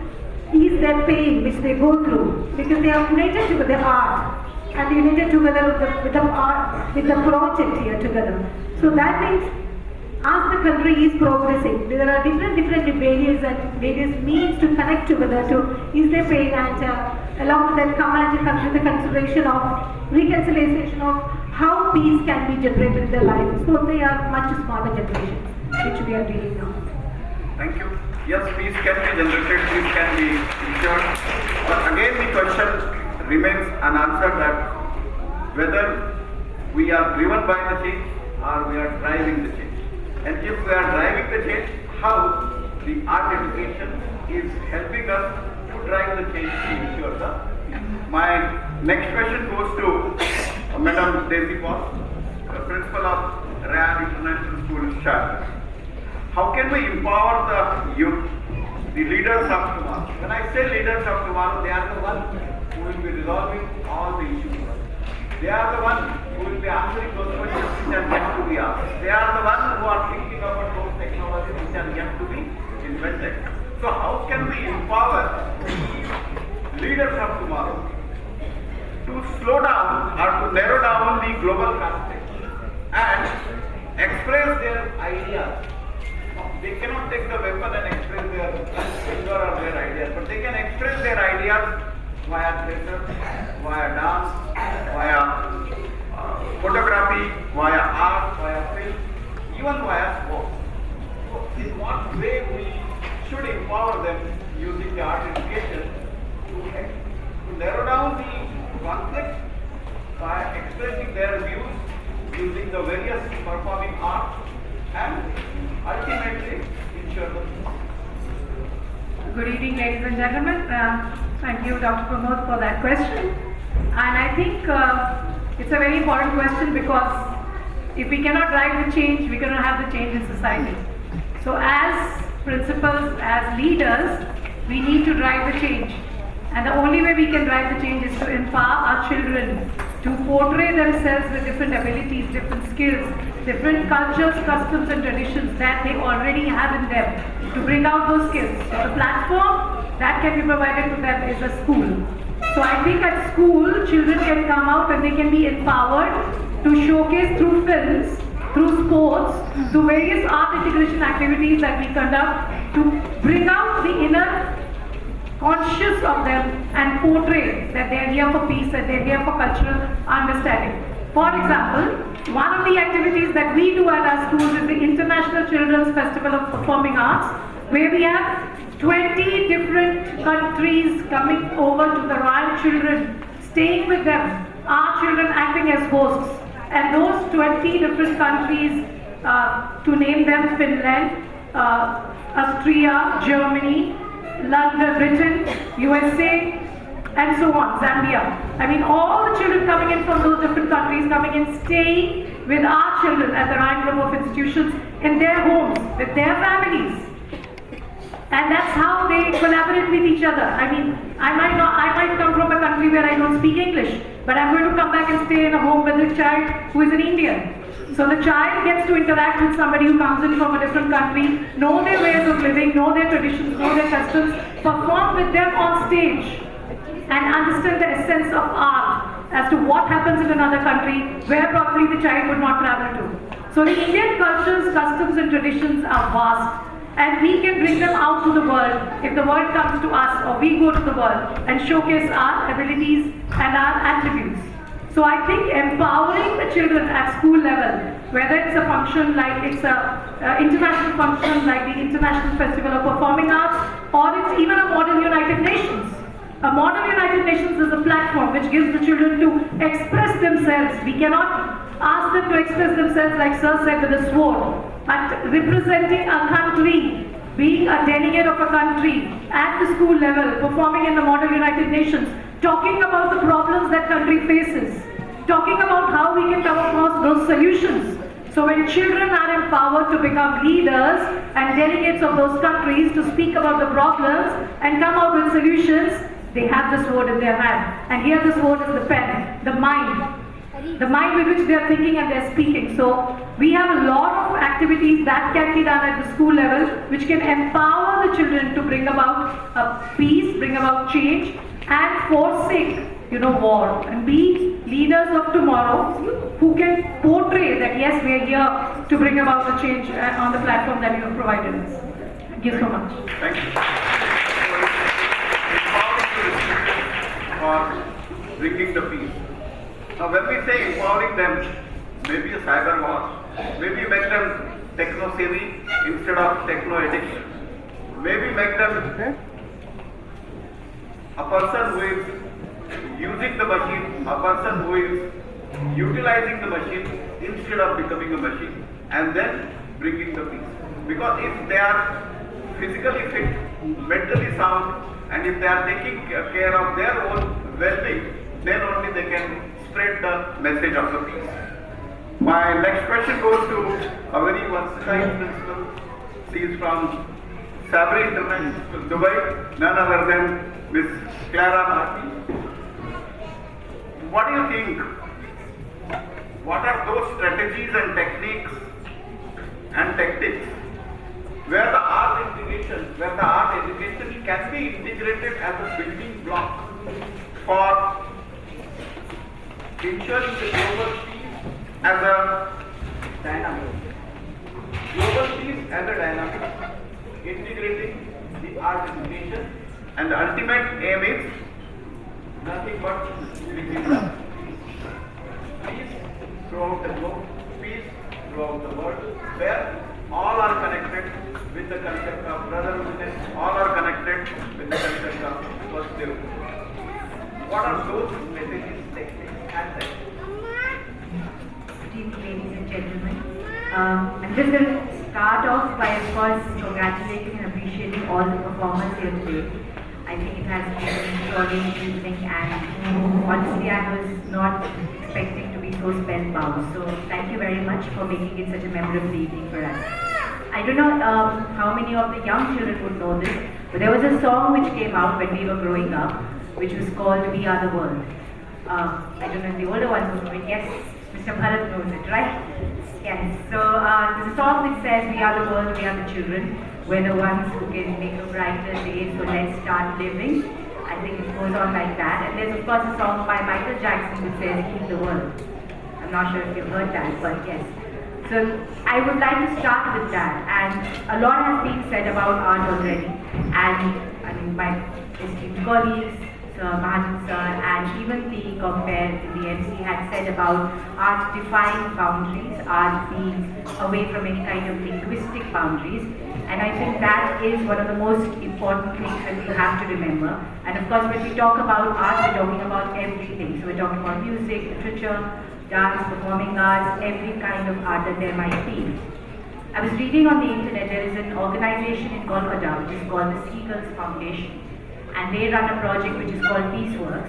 ease their pain which they go through, because they are united with their art and united together with the art, with the project here together. So that means as the country is progressing, there are different barriers and various means to connect together to ease their pain, and along with that come to the consideration of reconciliation of how peace can be generated in their life. So they are much smarter generations, which we are dealing now. Thank you. Yes, peace can be generated, peace can be ensured. But again the question remains unanswered, that whether we are driven by the change or we are driving the change. And if we are driving the change, how the art education is helping us to drive the change to ensure the. My next question goes to Madam Daisy Paul, Principal of RAN International School, Charlotte. How can we empower the youth, the leaders of tomorrow? When I say leaders of tomorrow, they are the ones who will be resolving all the issues. They are the ones who will be answering those questions which are yet to be asked. They are the ones who are thinking about those technologies which are yet to be invented. So how can we empower leaders of tomorrow to slow down or to narrow down the global conflict and express their ideas? They cannot take the weapon and express their finger or their ideas, but they can express their ideas via theatre, via dance, via photography, via art, via film, even via sport. So in what way we should empower them using the art education to narrow down the conflict by expressing their views using the various performing arts and ultimately ensure the peace. Good evening, ladies and gentlemen. Thank you, Dr. Pramod, for that question. And I think it's a very important question because if we cannot drive the change, we cannot have the change in society. So as principals, as leaders, we need to drive the change. And the only way we can drive the change is to empower our children to portray themselves with different abilities, different skills, different cultures, customs and traditions that they already have in them, to bring out those skills. So the platform that can be provided to them is a school. So I think at school, children can come out and they can be empowered to showcase through films, through sports, through various art integration activities that we conduct to bring out the inner conscious of them and portray that they are here for peace and they are here for cultural understanding. For example, one of the activities that we do at our schools is the International Children's Festival of Performing Arts, where we have 20 different countries coming over to the Royal children, staying with them, our children acting as hosts. And those 20 different countries, to name them, Finland, Austria, Germany, London, Britain, USA, and so on, Zambia. I mean, all the children coming in from those different countries, coming in, staying with our children at the Ryan Group of institutions in their homes, with their families. And that's how they collaborate with each other. I mean, I might come from a country where I don't speak English, but I'm going to come back and stay in a home with a child who is an Indian. So the child gets to interact with somebody who comes in from a different country, know their ways of living, know their traditions, know their customs, perform with them on stage, and understand the essence of art as to what happens in another country where probably the child would not travel to. So the Indian cultures, customs and traditions are vast. And we can bring them out to the world if the world comes to us or we go to the world and showcase our abilities and our attributes. So I think empowering the children at school level, whether it's a function like it's a international function like the International Festival of Performing Arts, or it's even a Model United Nations. A Model United Nations is a platform which gives the children to express themselves. We cannot ask them to express themselves like Sir said with a sword. But representing a country, being a delegate of a country at the school level, performing in the Model United Nations, talking about the problems that country faces, talking about how we can come across those solutions. So when children are empowered to become leaders and delegates of those countries to speak about the problems and come out with solutions, they have the sword in their hand. And here the sword is the pen, the mind with which they are thinking and they are speaking. So we have a lot of activities that can be done at the school level which can empower the children to bring about peace, bring about change, and forsake, war, and be leaders of tomorrow who can portray that yes, we are here to bring about the change on the platform that you have provided us. Thank you so much. Thank you. Empowering the students or bringing the peace. Now when we say empowering them, maybe a cyber war, maybe make them techno-savvy instead of techno-addiction. Maybe make them a person who is using the machine, a person who is utilizing the machine instead of becoming a machine, and then bringing the peace. Because if they are physically fit, mentally sound, and if they are taking care of their own well-being, then only they can spread the message of the peace. My next question goes to a very versatile principal. She is from Sabri International School, Dubai, none other than Miss Clara Marti. What do you think? What are those strategies and techniques and tactics where the art education can be integrated as a building block for ensuring the global peace as a dynamic. Global peace as a dynamic, integrating the art education, and the ultimate aim is nothing but bringing the peace throughout the globe, peace throughout the world, where all are connected with the concept of brotherhoodness, all are connected with the concept of positive. What are those strategies, techniques, and tactics? Good evening, ladies and gentlemen. I'm just going to start off by, of course, congratulating and appreciating all the performers here today. I think it has been an enjoyable evening, and honestly I was not expecting to be so spellbound. So thank you very much for making it such a memorable evening for us. I don't know how many of the young children would know this, but there was a song which came out when we were growing up, which was called We Are the World. I don't know if the older ones would know it. Yes, Mr. Bharat knows it, right? Yes. So there's a song which says, we are the world, we are the children. We're the ones who can make a brighter day, so let's start living. I think it goes on like that. And there's of course a song by Michael Jackson which says, heal the world. I'm not sure if you've heard that, but yes. So I would like to start with that. And a lot has been said about art already. And I mean, my esteemed colleagues, Bharat sir, and even the compare in the MC had said about art defying boundaries, art being away from any kind of linguistic boundaries. And I think that is one of the most important things that we have to remember. And of course, when we talk about art, we're talking about everything. So we're talking about music, literature, dance, performing arts, every kind of art that there might be. I was reading on the internet, there is an organization in Kolkata which is called the Seagulls Foundation. And they run a project which is called Peaceworks,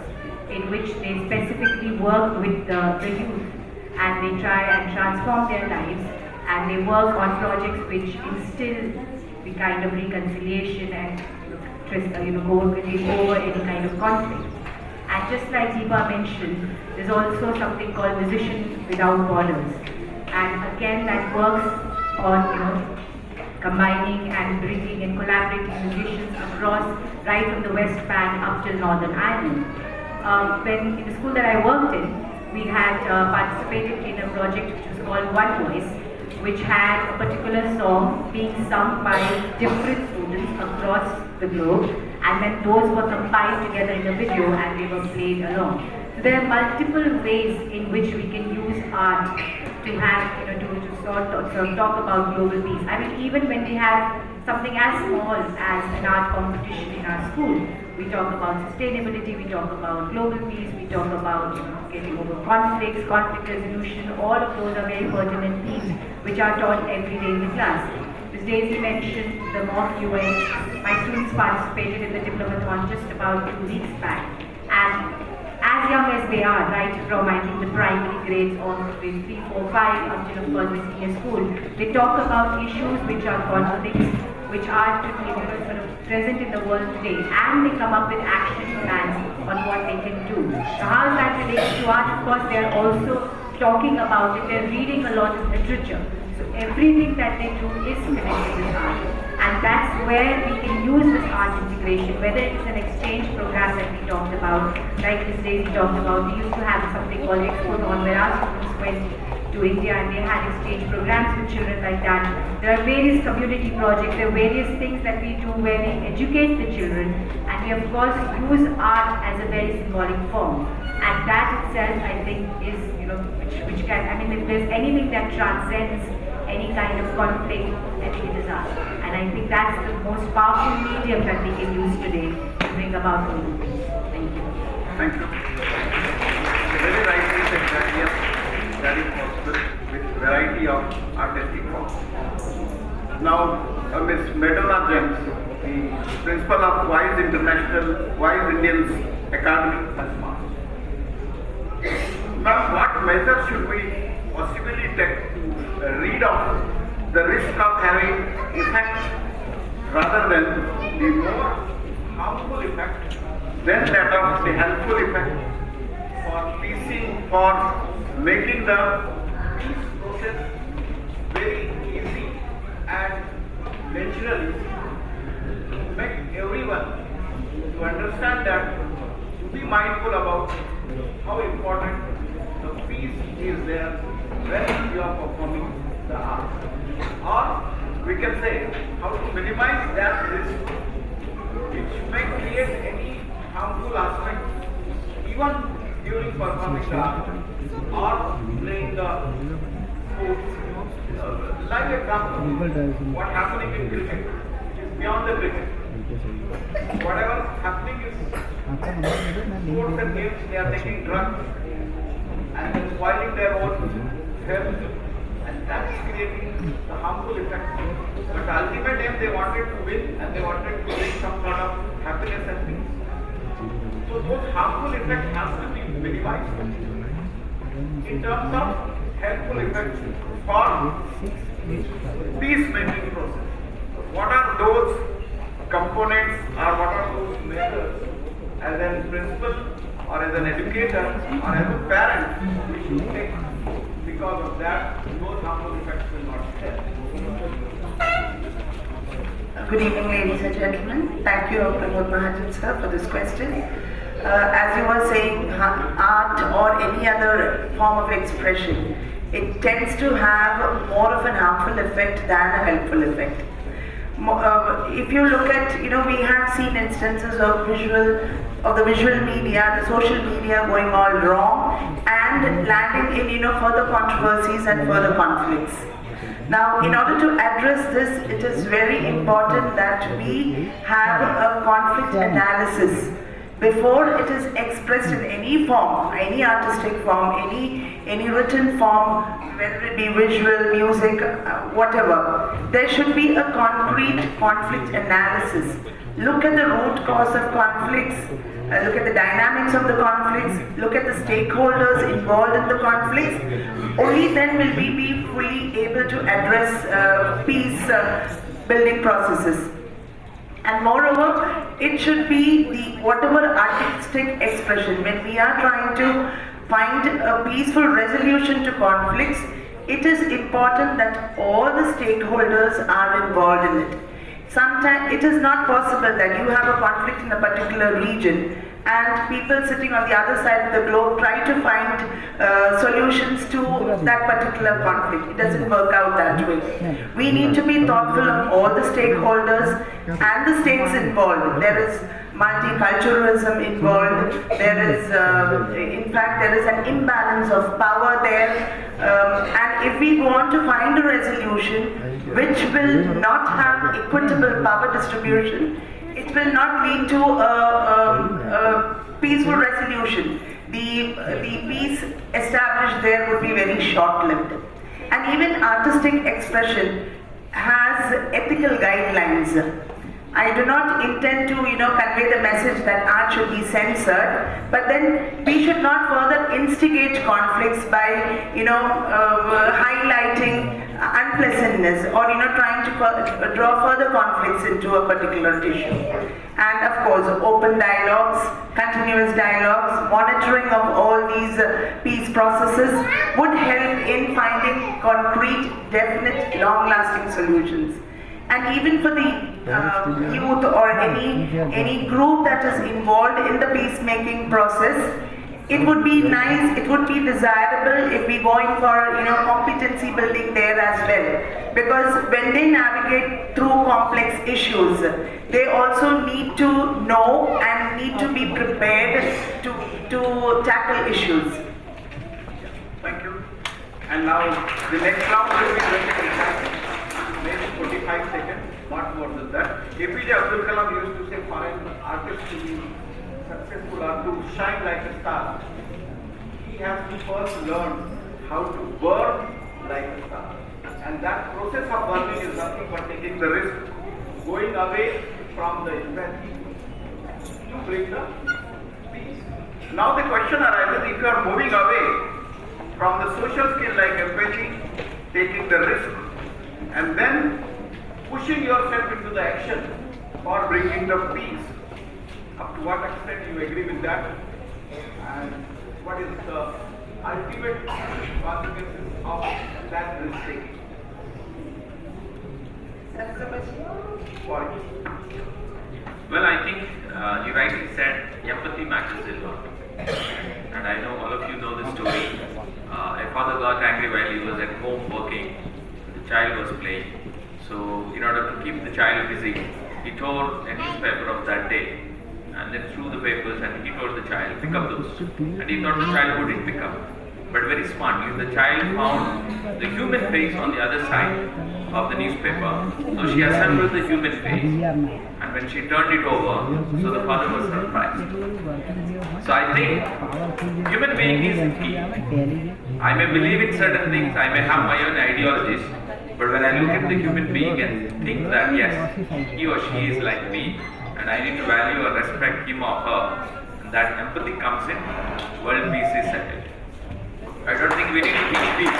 in which they specifically work with the youth, and they try and transform their lives, and they work on projects which instill the kind of reconciliation and go over any kind of conflict. And just like Deepa mentioned, there's also something called Musicians Without Borders, and again that works on combining and bringing and collaborating musicians across, right from the West Bank up till Northern Ireland. When in the school that I worked in, we had participated in a project which was called One Voice, which had a particular song being sung by different students across the globe, and then those were compiled together in a video and they were played along. So there are multiple ways in which we can use art to have, to sort of talk about global peace. I mean, even when we have something as small as an art competition in our school, we talk about sustainability, we talk about global peace, we talk about getting over conflicts, conflict resolution. All of those are very pertinent themes which are taught every day in the class. Ms. Daisy mentioned the mock UN. My students participated in the Diplomathon just about 2 weeks back. And as young as they are, right from I think the primary grades all grades 3, 4, 5 until of course the senior school, they talk about issues which are conflicts, which are sort of present in the world today, and they come up with action plans on what they can do. So how is that related to art? Of course, they are also talking about it, they're reading a lot of literature. So everything that they do is connected with art. And that's where we can use this art integration, whether it's an exchange program that we talked about, like Ms. Daisy talked about. We used to have something called Expo-thon where our students went to India and they had exchange programs with children like that. There are various community projects, there are various things that we do where we educate the children, and we of course use art as a very symbolic form. And that itself, I think, is, which can, I mean, if there's anything that transcends any kind of conflict, I think it is art. And I think that's the most powerful medium that we can use today to bring about global peace. Thank you. Thank you. Very rightly said that yes, that is possible with variety of artistic forms. Now, Ms. Madonna James, the principal of Wise Indians Academy. Now, what measures should we possibly take to read off the risk of having effect rather than the more harmful effect than that of the helpful effect for piecing, for making the peace process very easy and naturally to make everyone to understand that to be mindful about how important the peace is there when you are performing the art. Or we can say how to minimize that risk which may create any harmful aspect even during performing the art or playing the sports. Like example, what happening in cricket is beyond the cricket. Whatever happening is sports and games, they are taking drugs and then spoiling their own health, and that's creating the harmful effect. But ultimate aim, they wanted to win and they wanted to bring some sort of happiness and peace. So those harmful effects have to be minimized. In terms of helpful effects for peacemaking process, what are those components or what are those measures as a principal or as an educator or as a parent we should take? Because of that, those harmful effects will not be there. Good evening, ladies and gentlemen. Thank you, Pramod Mahajan sir, for this question. As you were saying, art or any other form of expression, it tends to have more of an harmful effect than a helpful effect. If you look at, we have seen instances of the visual media, the social media going all wrong and landing in, further controversies and further conflicts. Now, in order to address this, it is very important that we have a conflict analysis before it is expressed in any form, any artistic form, any written form, whether it be visual, music, whatever. There should be a concrete conflict analysis. Look at the root cause of conflicts, look at the dynamics of the conflicts, look at the stakeholders involved in the conflicts. Only then will we be fully able to address peace building processes. And moreover, it should be whatever artistic expression, when we are trying to find a peaceful resolution to conflicts, it is important that all the stakeholders are involved in it. Sometimes it is not possible that you have a conflict in a particular region and people sitting on the other side of the globe try to find solutions to that particular conflict. It doesn't work out that way. We need to be thoughtful of all the stakeholders and the stakes involved. There is multiculturalism involved. There is, in fact, there is an imbalance of power there. And if we want to find a resolution which will not have equitable power distribution, it will not lead to a peaceful resolution. The peace established there would be very short-lived. And even artistic expression has ethical guidelines. I do not intend to, convey the message that art should be censored, but then we should not further instigate conflicts by, highlighting unpleasantness or, trying to draw further conflicts into a particular issue. And of course, open dialogues, continuous dialogues, monitoring of all these peace processes would help in finding concrete, definite, long-lasting solutions. And even for the youth or any group that is involved in the peacemaking process, it would be nice, it would be desirable if we go in for competency building there as well. Because when they navigate through complex issues, they also need to know and need to be prepared to tackle issues. Thank you. And now the next round will be very maybe 45 seconds, not more than that. APJ Abdul Kalam used to say for an artist to be successful or to shine like a star, he has to first learn how to burn like a star. And that process of burning is nothing but taking the risk, going away from the event to bring the peace. Now the question arises, if you are moving away from the social skill like empathy, taking the risk, and then pushing yourself into the action for bringing the peace. Up to what extent you agree with that? And what is the ultimate consequences of that risk taking? For you. Well, I think you rightly said empathy matters a lot. And I know all of you know the story. A father got angry while he was at home working. The child was playing. So in order to keep the child busy, he tore a newspaper of that day and then threw the papers and he told the child, pick up those. And he thought the child wouldn't pick up. But very smartly, the child found the human face on the other side of the newspaper. So she assembled the human face. And when she turned it over, so the father was surprised. So I think human being is key. I may believe in certain things, I may have my own ideologies, but when I look at the human being and think that yes, he or she is like me, and I need to value or respect him or her, that empathy comes in, world peace is settled. I don't think we need to teach peace,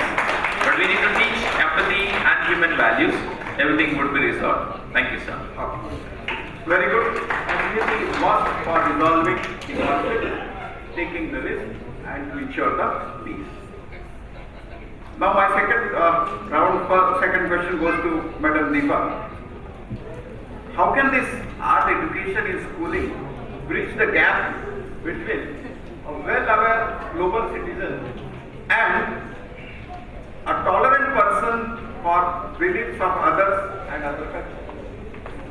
but we need to teach empathy and human values. Everything would be resolved. Thank you, sir. Very good. And really work for resolving the conflict, taking the risk, and to ensure the peace. Now my second round for second question goes to Madam Deepa. How can this art education in schooling bridge the gap between a well-aware global citizen and a tolerant person for beliefs of others and other cultures?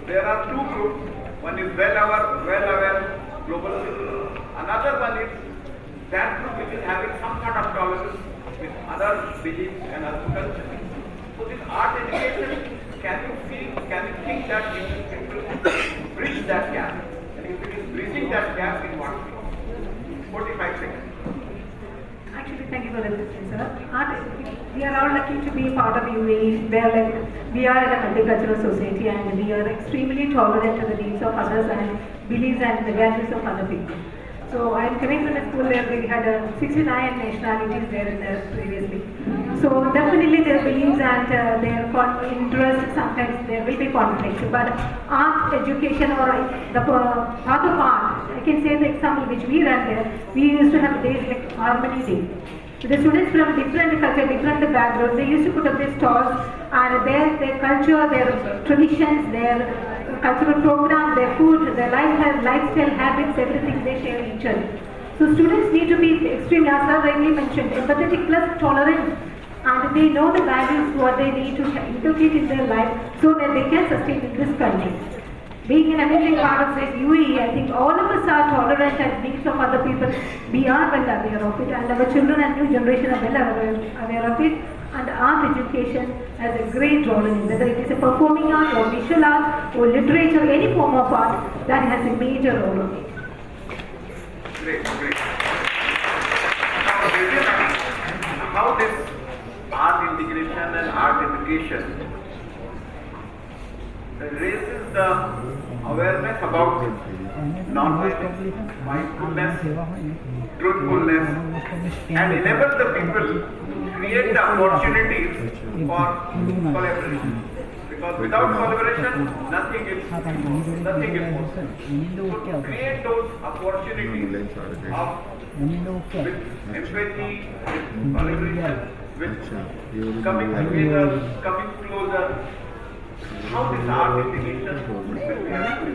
There are two groups. One is well-aware global citizen. Another one is that group which is having some sort of tolerance with other beliefs and other cultures. So this art education, can you think that it will bridge that gap? And if it is bridging that gap, in what way? 45 seconds. Actually, thank you for the question, sir. We are all lucky to be part of UAE, where we are in a multicultural society and we are extremely tolerant to the needs of others and beliefs and the values of other people. So I am coming from a school where we had 69 nationalities there in the previously. So definitely their beliefs and their interests, sometimes there will be conflicts. But art education or the path of art, I can say the example which we ran there, we used to have days like Harmony Day. So the students from different culture, different backgrounds, they used to put up their stalls and their culture, their traditions, their cultural program, their food, their lifestyle habits, everything they share each other. So students need to be extremely, as I rightly mentioned, empathetic plus tolerant, and they know the values what they need to inculcate in their life so that they can sustain in this country. Being an amazing part of this UAE, I think all of us are tolerant and needs of other people. We are well aware of it, and our children and new generation are well aware of it. And art education has a great role in it, whether it is a performing art or visual art or literature, any form of art, that has a major role in it. Great. Now, how this art integration and art education raises the awareness about non-violence, mindfulness, truthfulness, and enable the people to create the opportunities for collaboration. Because without collaboration, nothing is possible. So to create those opportunities of with empathy, with collaboration, with coming together, coming closer, how this art integration will be helpful.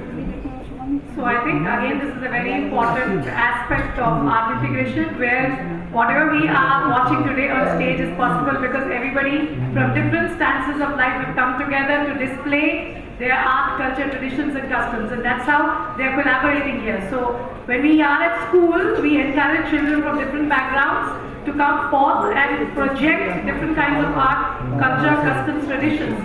So I think again this is a very important aspect of art integration, where whatever we are watching today on stage is possible because everybody from different stances of life have come together to display their art, culture, traditions and customs, and that's how they are collaborating here. So when we are at school, we encourage children from different backgrounds to come forth and project different kinds of art, culture, customs, traditions,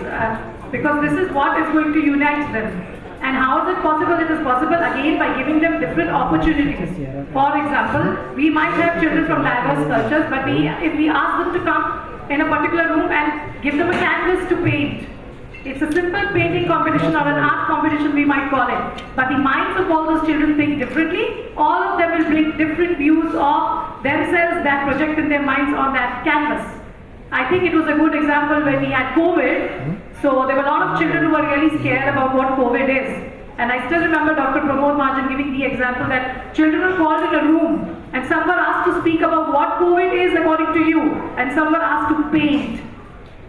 because this is what is going to unite them. And how is it possible? It is possible again by giving them different opportunities. For example, we might have children from diverse cultures, but if we ask them to come in a particular room and give them a canvas to paint, it's a simple painting competition or an art competition we might call it. But the minds of all those children think differently. All of them will bring different views of themselves that project in their minds on that canvas. I think it was a good example when we had COVID. So there were a lot of children who were really scared about what COVID is. And I still remember Dr. Pramod Mahajan giving the example that children were called in a room and some were asked to speak about what COVID is according to you, and some were asked to paint.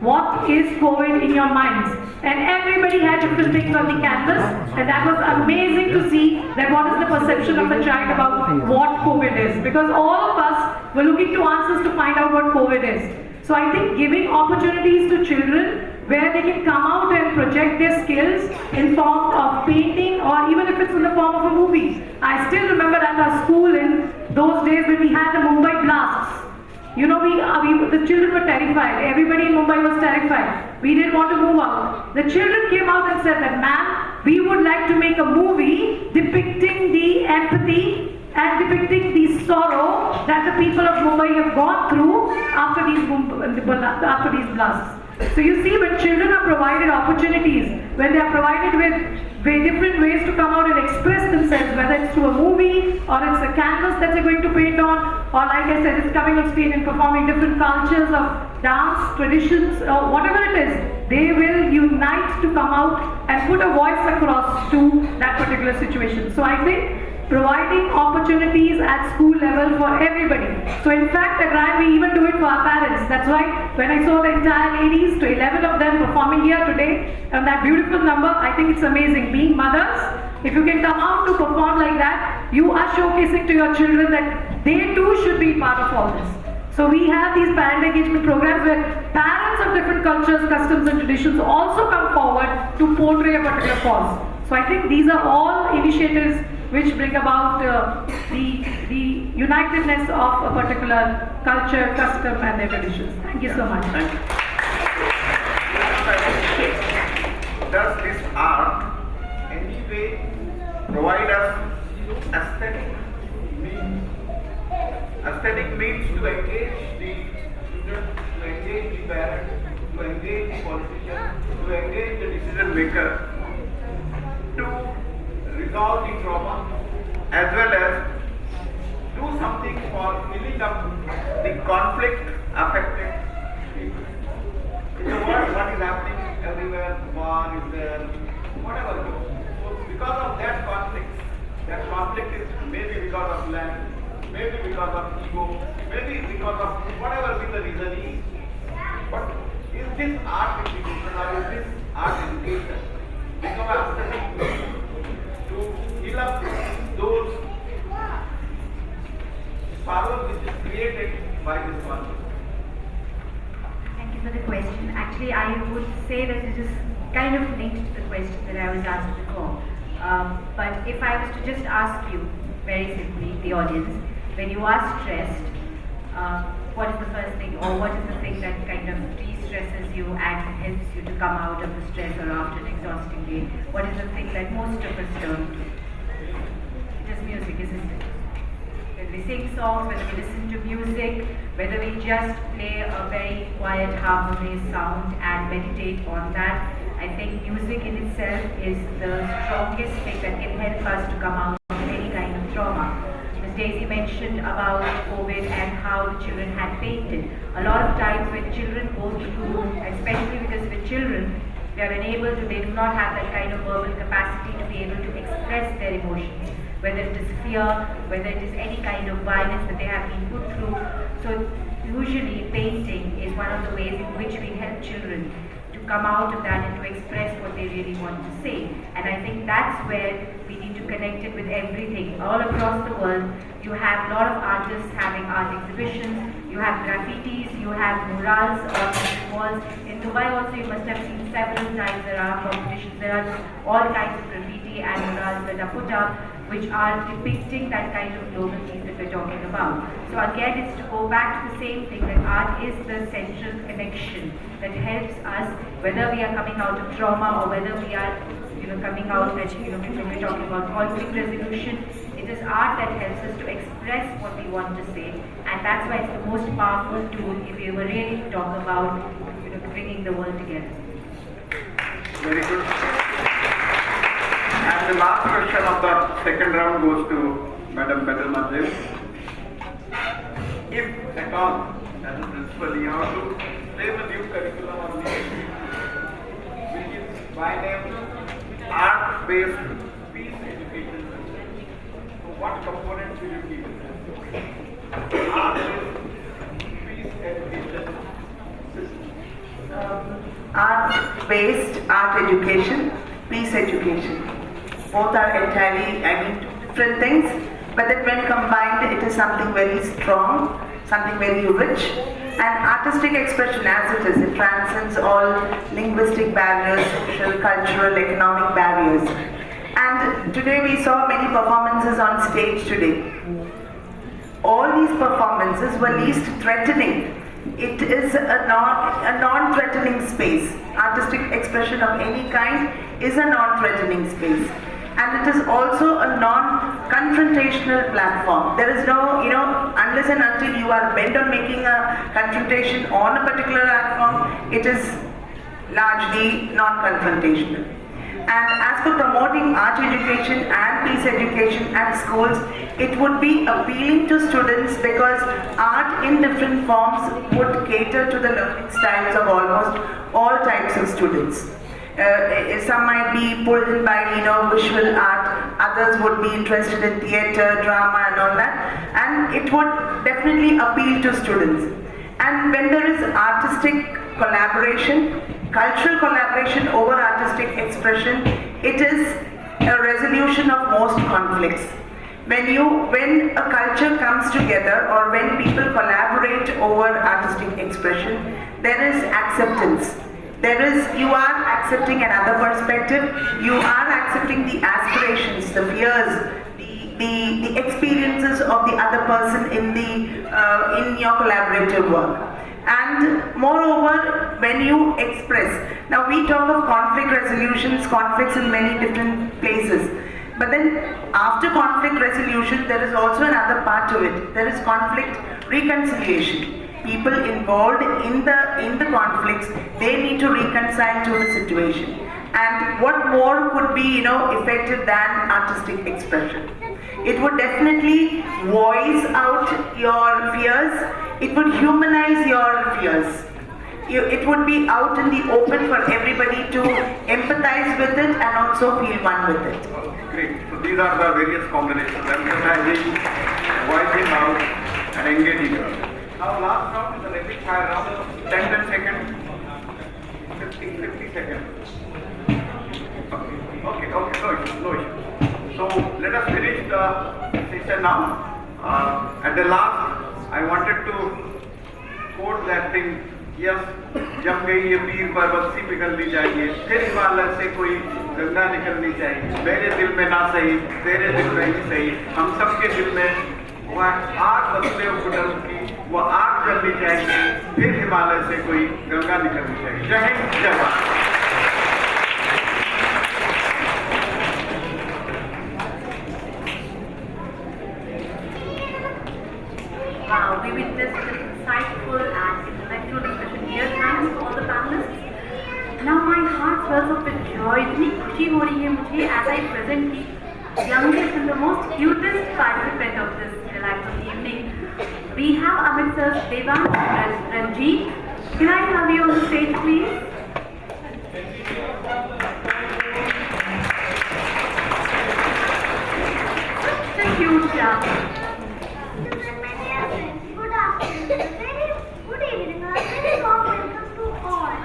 What is COVID in your minds? And everybody had different things on the canvas, and that was amazing to see that what is the perception of a child about what COVID is. Because all of us were looking to answers to find out what COVID is. So I think giving opportunities to children where they can come out and project their skills in form of painting or even if it's in the form of a movie. I still remember at our school in those days when we had the Mumbai blasts. You know, the children were terrified. Everybody in Mumbai was terrified. We didn't want to move out. The children came out and said that, ma'am, we would like to make a movie depicting the empathy and depicting the sorrow that the people of Mumbai have gone through after these blasts. So you see, when children are provided opportunities, when they are provided with different ways to come out and express themselves, whether it's through a movie or it's a canvas that they're going to paint on, or like I said, it's coming on stage and performing different cultures of dance, traditions, or whatever it is. They will unite to come out and put a voice across to that particular situation. So I think providing opportunities at school level for everybody. So in fact, at RAN we even do it for our parents. That's why when I saw the entire ladies, to 11 of them performing here today, and that beautiful number, I think it's amazing. Being mothers, if you can come out to perform like that, you are showcasing to your children that they too should be part of all this. So we have these parent engagement programs where parents of different cultures, customs and traditions also come forward to portray a particular cause. So I think these are all initiatives which bring about the unitedness of a particular culture, custom and their traditions. Thank you so much. Thank you. Does this art anyway provide us aesthetic means? Aesthetic means to engage the student, to engage the parent, to engage the politician, to engage the decision maker, to resolve the trauma, as well as do something for filling up the conflict affected people. In the world, what is happening everywhere, war is there, whatever goes. So because of that conflict is maybe because of land, maybe because of ego, maybe because of whatever be the reason is. But is this art institution or is this art education become a aesthetic to heal up those sorrows which is created by this conflict? Thank you for the question. Actually, I would say that it is kind of linked to the question that I was asked before. But if I was to just ask you, very simply, the audience, when you are stressed, what is the first thing, or what is the thing that kind of de-stresses you and helps you to come out of the stress or after an exhausting day? What is the thing that most of us turn to? It is music, isn't it? Whether we sing songs, whether we listen to music, whether we just play a very quiet harmonious sound and meditate on that, I think music in itself is the strongest thing that can help us to come out of any kind of trauma. Ms. Daisy mentioned about COVID and how the children had painted. A lot of times when children go through, especially because with children, they are unable to, they do not have that kind of verbal capacity to be able to express their emotions, whether it is fear, whether it is any kind of violence that they have been put through. So usually painting is one of the ways in which we help children to come out of that and to express what they really want to say. And I think that's where we need to connect it with everything. All across the world, you have a lot of artists having art exhibitions, you have graffitis, you have murals on the walls. In Dubai also you must have seen several times there are competitions, there are all kinds of graffiti and murals that are put up which are depicting that kind of global peace that we're talking about. So again, it's to go back to the same thing, that art is the central connection that helps us, whether we are coming out of trauma or whether we are coming out that, when we're talking about conflict resolution, it is art that helps us to express what we want to say, and that's why it's the most powerful tool if we were really to talk about bringing the world together. Very good. And the last question of the second round goes to Madam Petal Madhav. If at all, as a principal, you have to place a new curriculum on the which is by name art-based peace education system. So what components will you give it? Art-based peace education system. Art-based art education, peace education. Both are entirely, two different things, but then when combined, it is something very strong, something very rich, and artistic expression as it is. It transcends all linguistic barriers, social, cultural, economic barriers. And today we saw many performances on stage today. All these performances were least threatening. It is a non-threatening space. Artistic expression of any kind is a non-threatening space. And it is also a non-confrontational platform. There is no, unless and until you are bent on making a confrontation on a particular platform, it is largely non-confrontational. And as for promoting art education and peace education at schools, it would be appealing to students because art in different forms would cater to the learning styles of almost all types of students. Some might be pulled in by visual art, others would be interested in theatre, drama and all that, and it would definitely appeal to students. And when there is artistic collaboration, cultural collaboration over artistic expression, it is a resolution of most conflicts. When a culture comes together or when people collaborate over artistic expression, there is acceptance. You are accepting another perspective, you are accepting the aspirations, the fears, the experiences of the other person in your collaborative work. And moreover, when you express, now we talk of conflict resolutions, conflicts in many different places. But then after conflict resolution, there is also another part to it. There is conflict reconciliation. People involved in the conflicts, they need to reconcile to the situation. And what more could be effective than artistic expression? It would definitely voice out your fears. It would humanize your fears. It would be out in the open for everybody to empathize with it and also feel one with it. Great. So these are the various combinations: empathizing, voicing out, and engaging. Now last round is the rapid fire round. 10 seconds. 50 seconds. Okay, no issue. So let us finish the session now. At the last, I wanted to quote that thing. Yes, जब गई ये पीर पर्वत सी पिघलनी चाहिए, फिर हिमालय से कोई गंगा निकलनी चाहिए, मेरे दिल में ना सही, तेरे दिल में ही सही, हम सबके दिल में वह आग बदले फुटल की, वो आग जलनी चाहिए, फिर हिमालय से कोई गंगा निकलनी चाहिए। जय हिंद, जय Bharat. Wow, we witnessed an insightful and intellectual discussion here. Thanks to all the panelists. Now my heart swells up with joy. इतनी खुशी हो रही है मुझे as I present the youngest and the most cutest participant of this delightful evening. We have amidst us Devang Ranjit. Can I have you on the stage, please? Such a cute child. Good evening, a very warm welcome to all.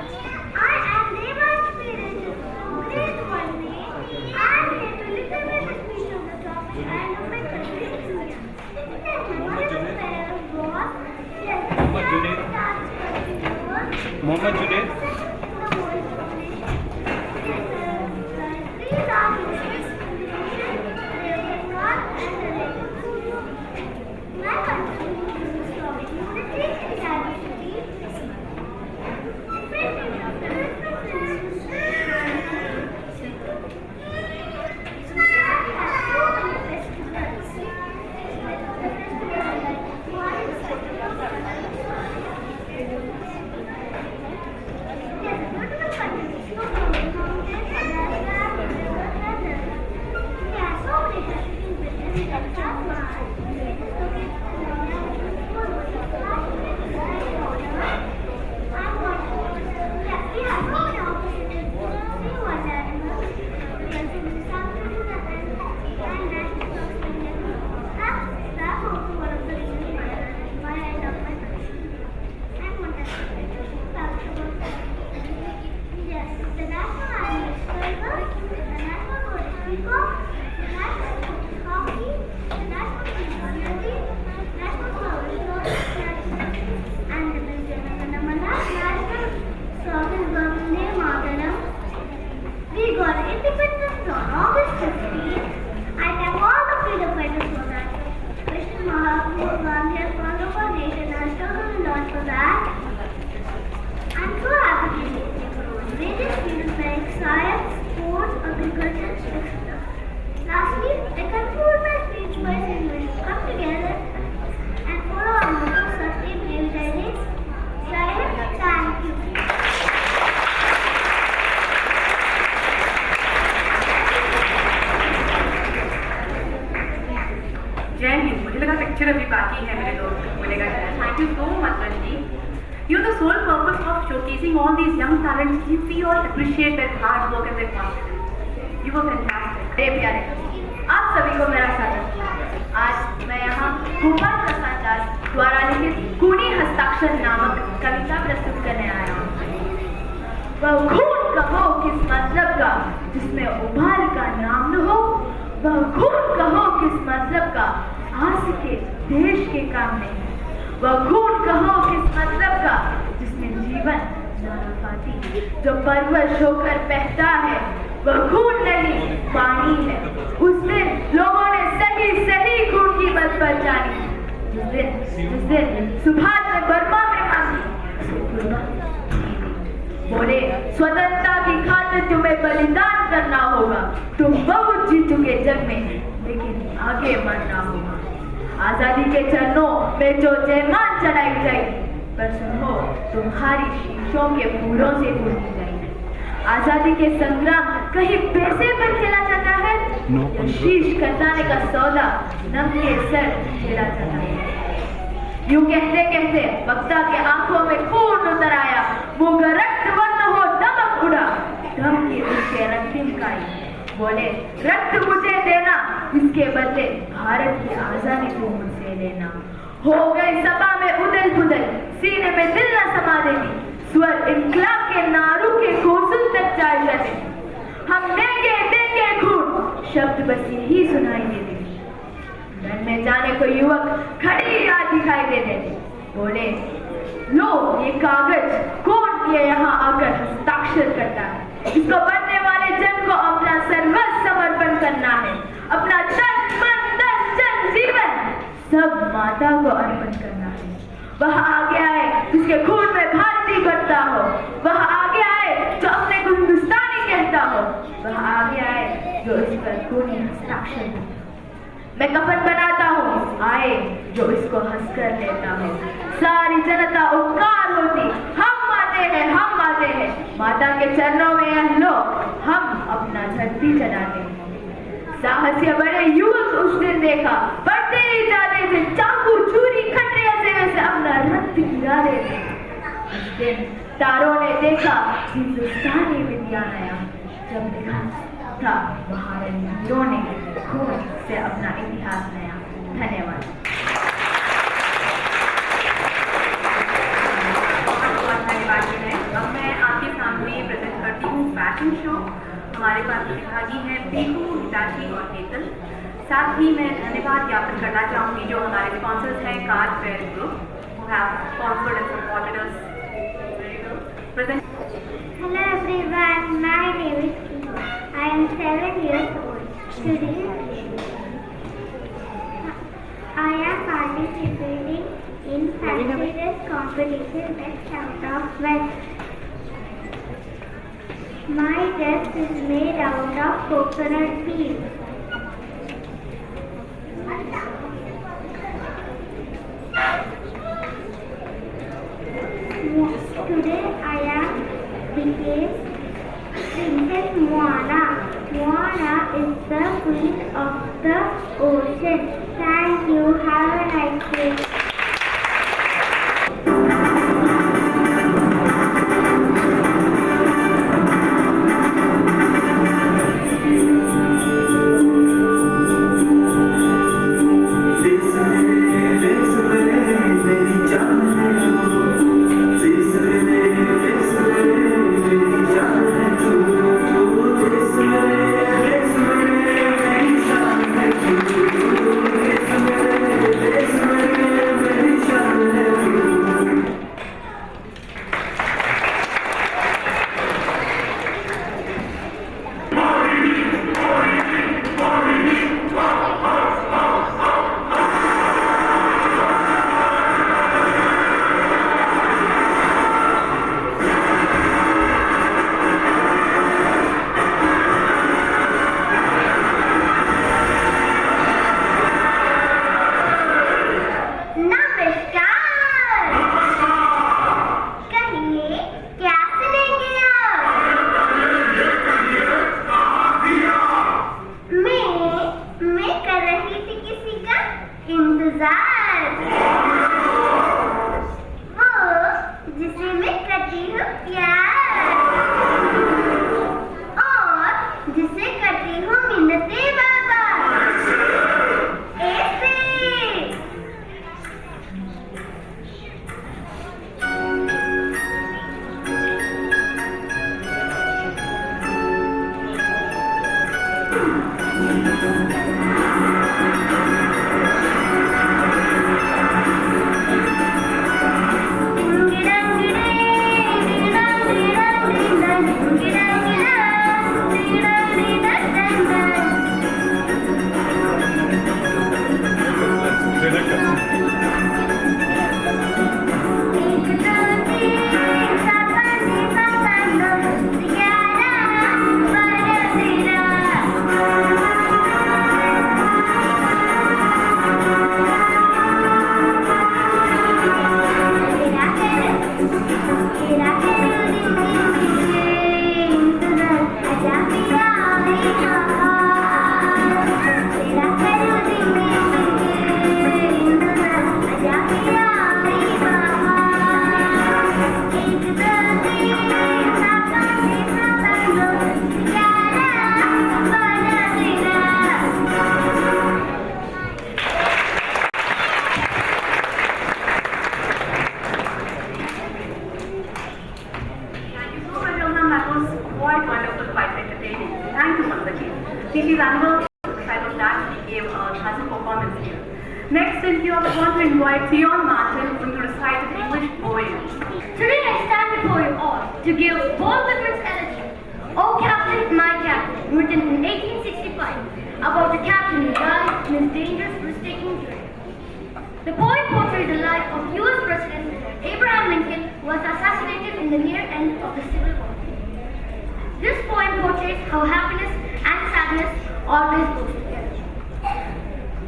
I am Devansh Ranjit from grade 1A. I am here to listen to the speech of the topic and of my country, India. Mohammed Junaid. These are his their God and the legend. My country is strong in unity and diversity. We got independence on August 15th. I thank all the freedom fighters for that. Krishna Mahatma Gandhi has found our nation and struggled a lot for that. I'm so happy to be in various fields like science, sports, agriculture, etc. Lastly, I conclude my speech by saying we should come together and follow our motto, Satya Dev Jai. Thank you. Thank you so much, Ranjit. You know, the sole purpose of showcasing all these young talents is we all appreciate their hard work and their confidence. You were fantastic. Very प्यारे आप सभी को मेरा स्वागत। आज मैं यहाँ गोपाल प्रसाद दास द्वारा लिखित खूनी हस्ताक्षर नामक कविता प्रस्तुत करने आया हूँ। वह खून का हो किस मतलब का जिसमें उबाल का नाम न हो, वह खून का हो किस मतलब का आस के देश के काम नहीं, वह खून का हो किस मतलब का जिसमें जीवन नारफाती जो परवश होकर बहता है, वह खून नहीं पानी है। उस दिन लोगों ने सही सही खून की मत पर जानी, उस दिन सुभाष ने बर्मा में मांगी, बोले स्वतंत्रता की खातिर तुम्हें बलिदान करना होगा, तुम बहुत जी चुके जग में लेकिन आगे बढ़ना होगा। आजादी के चरणों में जो जयमान चढ़ाई जाएगी, पर सुनो तुम्हारी शीशों के फूलों से पूजी जाएगी। आजादी के संग्राम कहीं पैसे पर खेला जाता है या शीश कटाने का सौदा नंगे सर खेला जाता है। यूं कहते कहते वक्ता के आंखों में खून उतर आया, मुंह का रक्त वर्ण हो दमक उड़ा, दम की उसके रंगीन काई, बोले रक्त मुझे देना, इसके बदले भारत की आजादी को मुझसे लेना। हो गई सभा में उदल पुदल, सीने में दिल न समा देती, स्वर इनकलाब के नारों के घोंसले तक जाए जाते, हम देंगे खून, शब्द बस यही सुनाई देते। घर में जाने को युवक खड़ी याद दिखाई देते, बोले लो ये कागज कौन ये यहाँ आकर हस्ताक्षर करता है, इसको बनने वाले जन को अपना सर्वस्व समर्पण करना है, अपना तन मन धन जन जीवन सब माता को अर्पण करना है। वह आगे आए जिसके खून में भारतीय बरता हो, वह आगे आए जो अपने को हिंदुस्तानी कहता हो, वह आगे आए जो इस पर खूनी हस्ताक्षर करता हो। मैं कफन बनाता हूँ, आए जो इसको हंसकर लेता हो। सारी जनता उपकार होती, हम आते हैं, माता के चरणों में यह लो, हम अपना धरती चढ़ाते हैं। साहसी बड़े युवक उस दिन देखा, बढ़ते ही जाते थे, चाकू छुरी खटरे से वैसे अपना रक्त गिरा देते। उस दिन तारों ने देखा हिंदुस्तानी विद्यालय, जब देखा था भारत वीरों ने खून से अपना इतिहास नया। धन्यवाद। बहुत धन्यवाद है। अब मैं आपके सामने प्रेजेंट करती हूँ फैशन शो। हमारे पास प्रतिभागी हैं पीकू, हिताशी और केतन। साथ ही मैं धन्यवाद ज्ञापन करना चाहूँगी जो हमारे स्पॉन्सर्स हैं car fair group, who have sponsored and supported us very well. Present. Hello everyone, my name is Kiku. I am 7 years old. Today I am participating in tireless competition Best Out of West. My dress is made out of coconut peel. Today I am became Princess Moana. Moana is the queen of the ocean. Thank you. Have a nice day. this poem. Today I stand before you all to give bold women's elegy, O Captain, My Captain, written in 1865 about a captain who died in his dangerous risk-taking journey. The poem portrays the life of U.S. President Abraham Lincoln, who was assassinated in the near end of the Civil War. This poem portrays how happiness and sadness always goes together.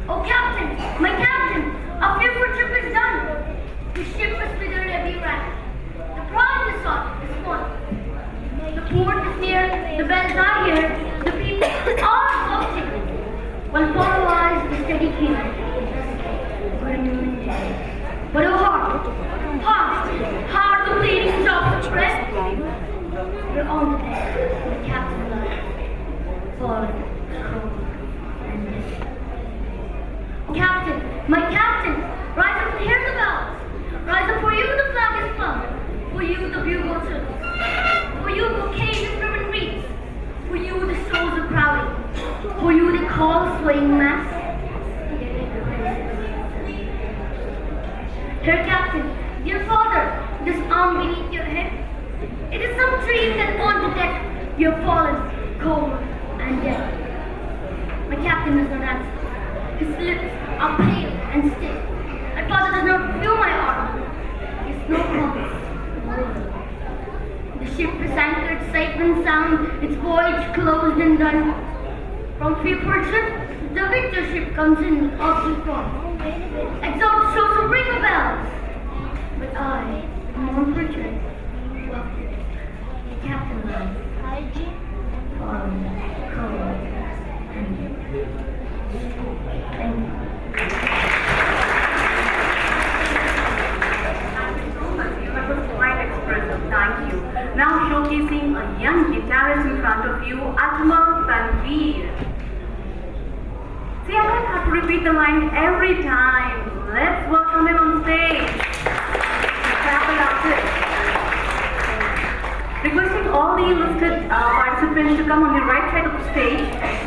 Oh Captain, my Captain, our fearful trip is done. The ship is withered every rack. The prize is sought, is won. The port is near, the bells are here, the people are floating. While follows the steady keel. But oh hard the bleeding drops of breath. We're on the deck, the captain lies, falling, cold, and dead. Captain, my Captain, rise up and hear the bells. Rise up, for you the flag is flung, for you the bugle trills, for you bouquets and ribbon wreaths, for you the souls are crowding, for you they call swaying mass. Dear Captain, dear Father, this arm beneath your head, it is some dream that on the deck you have fallen, cold and dead. My Captain does not answer. His lips are pale and stiff. My father does not feel my arm. His no promise. The ship is anchored safe and sound, its voyage closed and done. From fearful ship, the victor ship comes in off the front. Exalt shows a ring of bells. But I, mournful tread, welcome the captain lies, fallen, cold, and dead. Thank you. That was quite expressive. Thank you. Now showcasing a young guitarist in front of you, Atma Tanveer. See, I might have to repeat the line every time. Let's welcome him on stage. Clap it up. Requesting all the listed participants to come on the right side of the stage.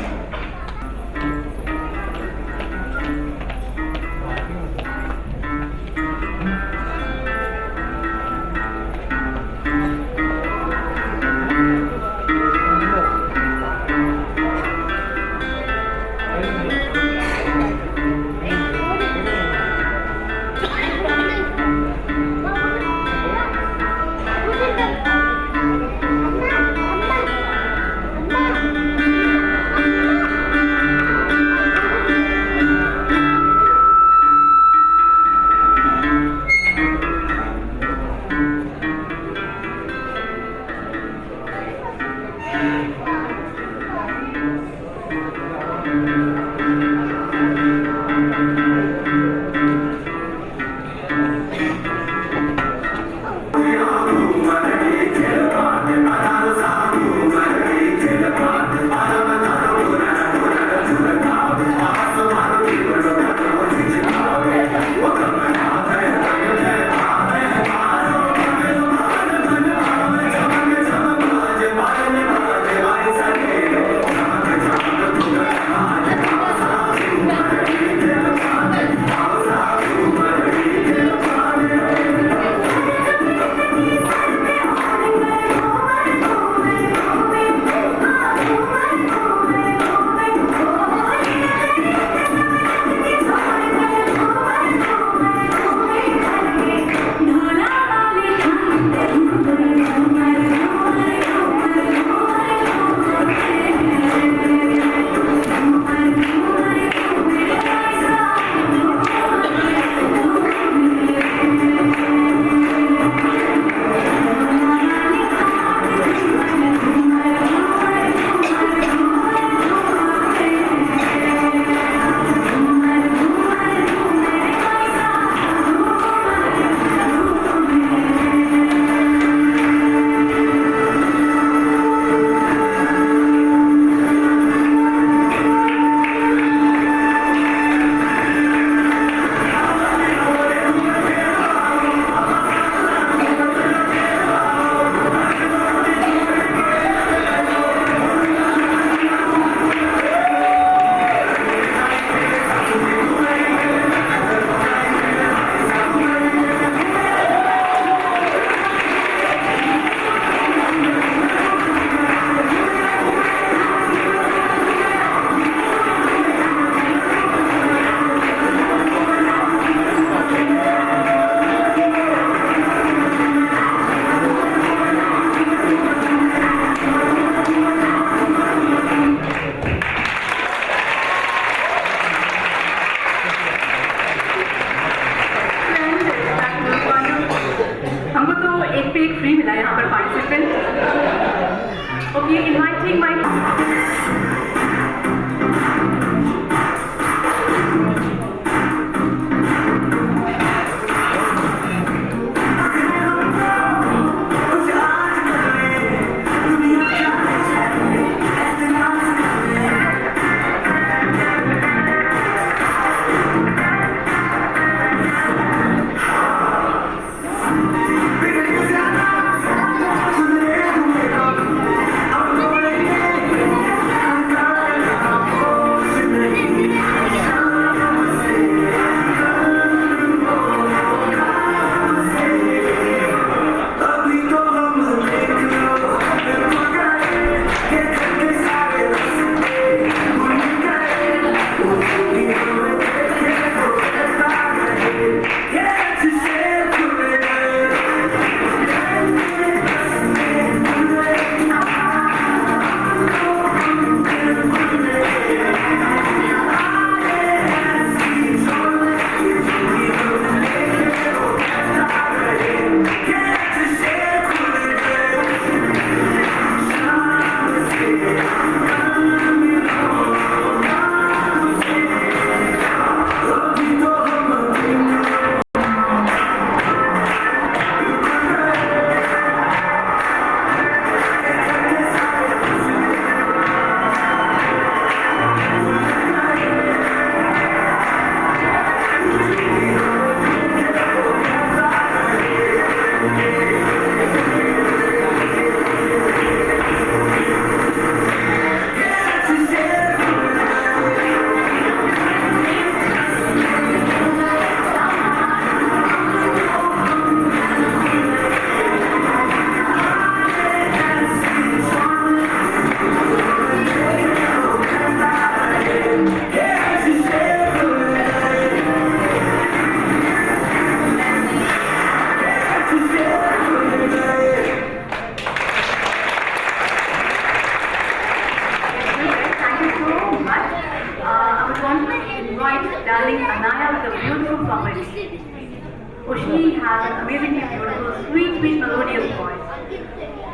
beautiful, sweet, sweet, melodious voice.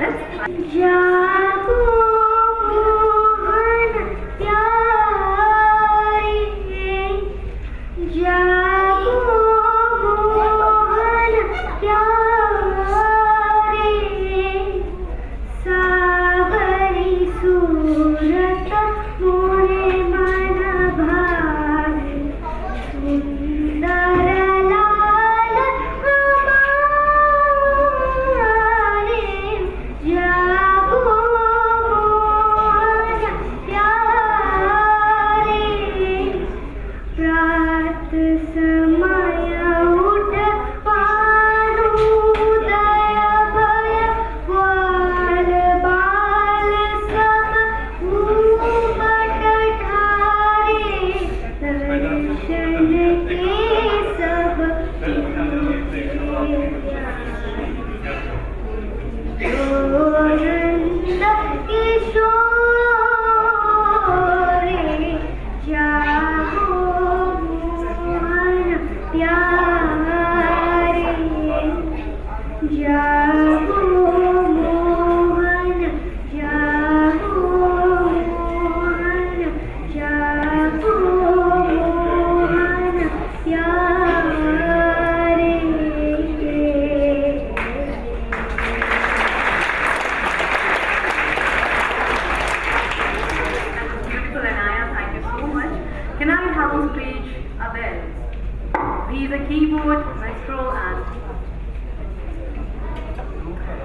Let's try. जागो मोहन प्यारे, जागो मोहन प्यारे, सागरी सूरत मोरे मन भावे, सुंदर लाल हमारे, जागो मोहन प्यारे, प्रात समय उठ पारुदय भय, ग्वाल बाल सब घूमट ठारे, दर्शन के सब गोविंद किशोरे, जागो मोहन प्यारे, जागो मोहन, जागो मोहन, जागो मोहन प्यारे। Beautiful, Anaya, thank you so much. Can I have on stage Abel? He's a keyboard, minstrel, and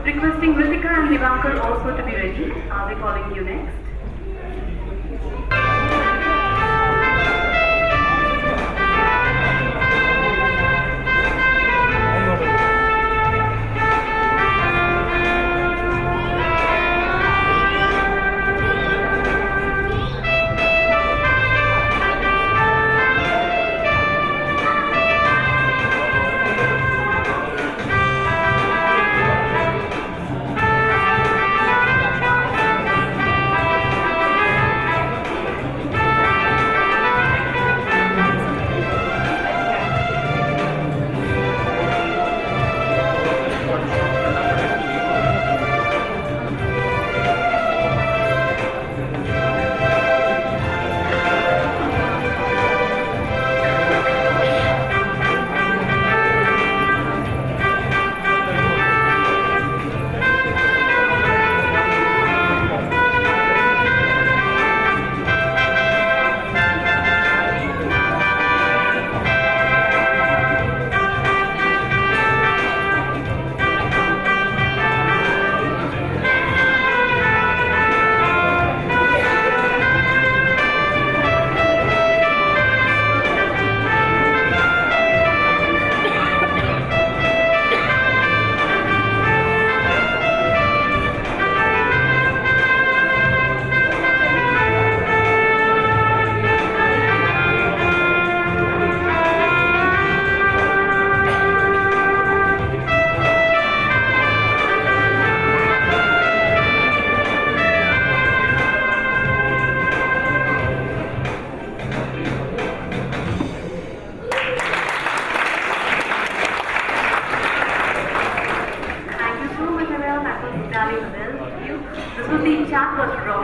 requesting Ritika and Divankar also to be ready. I'll be calling you next.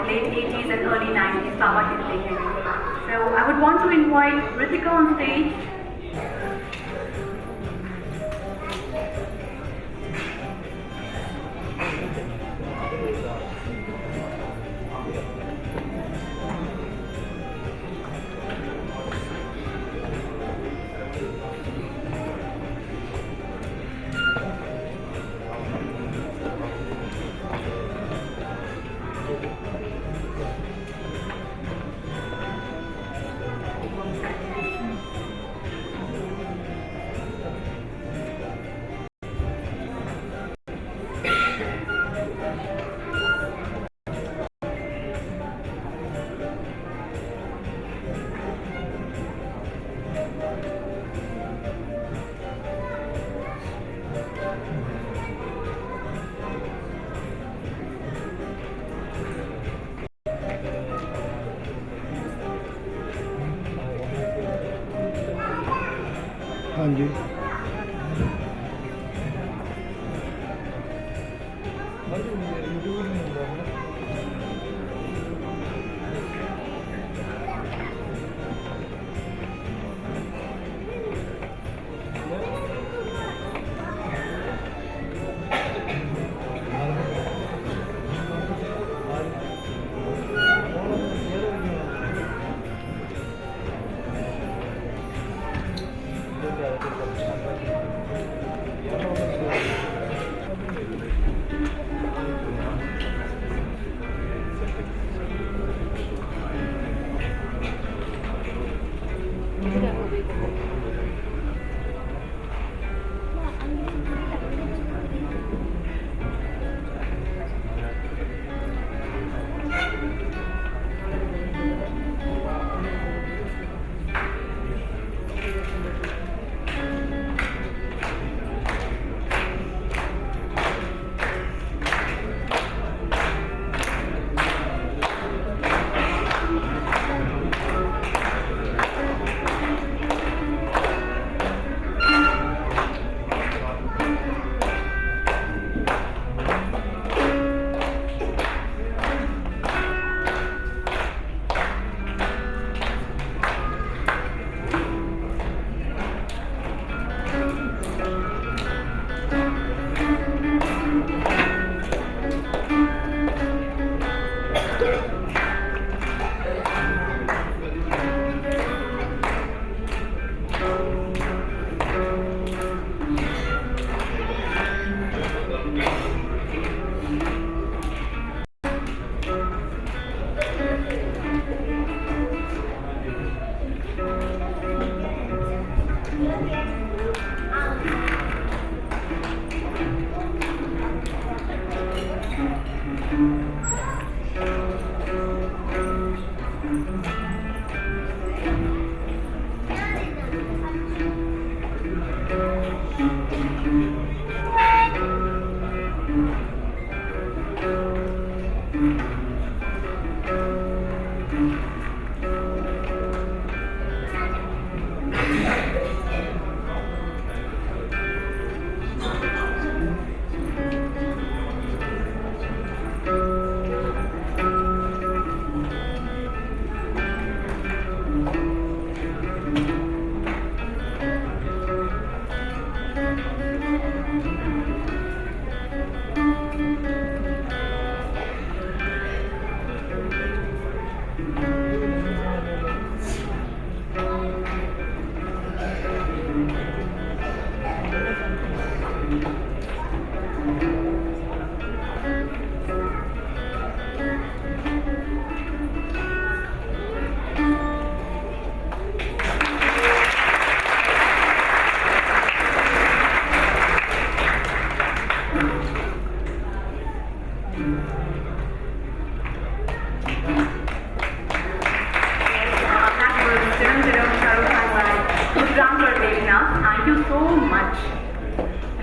Late 80s and early 90s, Papa did take it. So I would want to invite Ritika on stage. हाँ जी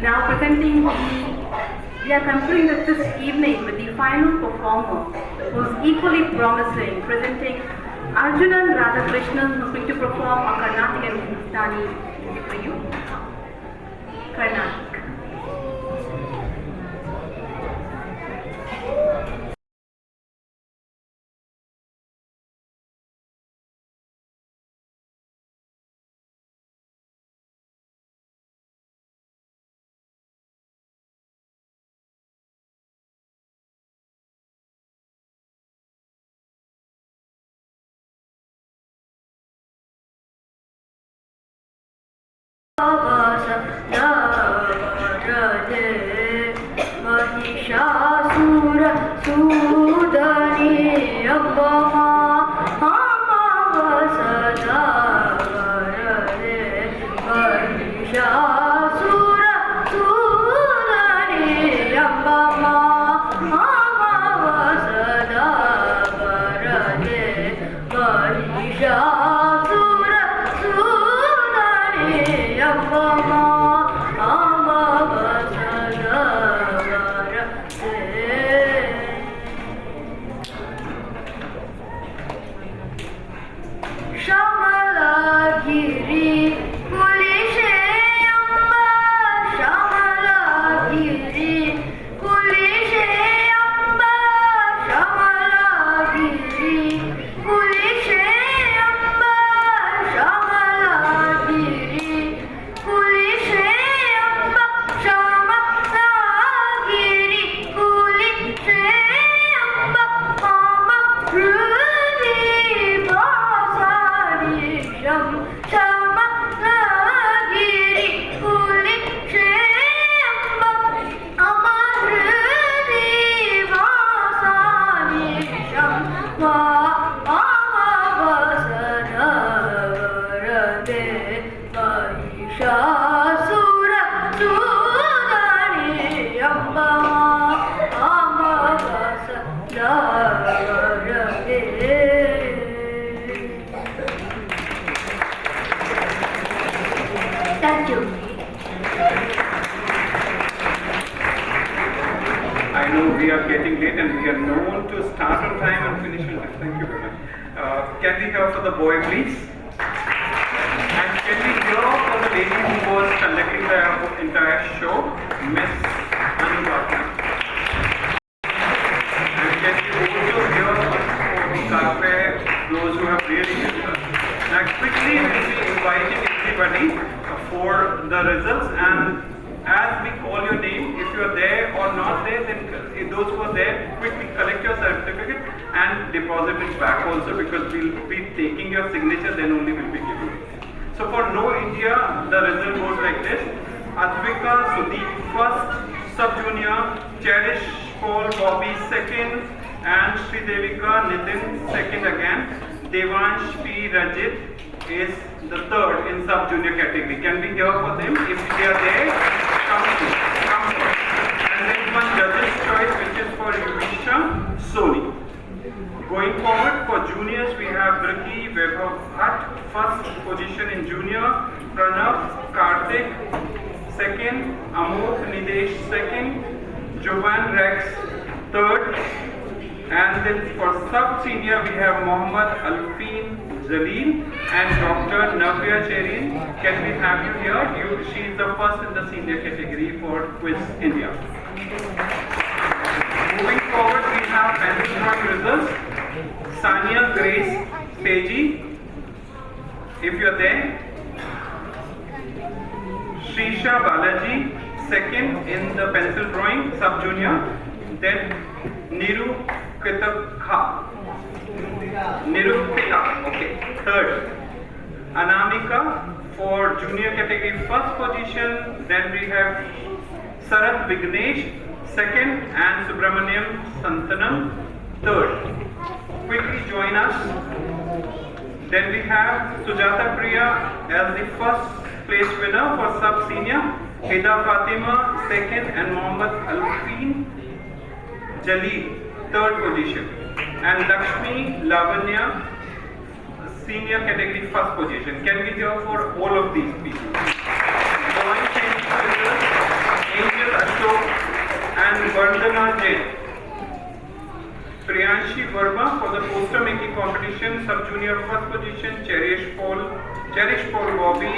Now presenting we are concluding this evening with the final performer who's equally promising, presenting Arjunan Radhakrishnan, who's going to perform a Carnatic and Hindustani for you. Carnatic. Mama know we are getting late and we are known to start on time and finish on time. Thank you very much. Can we hear for the boy, please? And can we hear for the lady who was conducting the entire show, Miss Anubhav? And can we also hear for the cafe, those who have really helped us? Now quickly we will be inviting everybody for the results, and as we call your name, if you are there or not there, then those who are there, quickly collect your certificate and deposit it back also, because we will be taking your signature, then only will be giving it. So for No India, the result goes like this: Advika Sudeep first, Sub Junior, Cherish Paul Bobby second, and Sri Devika Nitin second again. Devansh P. Rajit is the third in Sub Junior category. Can we hear for them? If they are there, come forward. And there is one judge's choice, which is for Yuvisha Soni. Going forward, for juniors, we have Briki Vaibhav Bhatt, first position in junior, Pranav Karthik, second, Amok Nidesh, second, Jovan Rex, third, and then for sub-senior, we have Mohammad Alfeen Jaleel and Dr. Navya Cherin. Can we have you here? She is the first in the senior category for Quiz India. Moving forward, we have pencil drawing results. Sania Grace Peji, if you are there. Shrisha Balaji, second in the pencil drawing, sub-junior. Then Nirupita, okay, third. Anamika for junior category, first position. Then we have Sarath Vignesh, second, and Subramaniam Santanam, third. Quickly join us. Then we have Sujata Priya as the first place winner for sub-senior, Hida Fatima second, and Mohammad Alfeen Jaleel third position, and Lakshmi Lavanya senior category first position. Can we hear for all of these people? Joint winners, Angel Ashok and Vandana Jain. Priyanshi Verma for the poster making competition, sub-junior first position, Cherish Paul Bobby,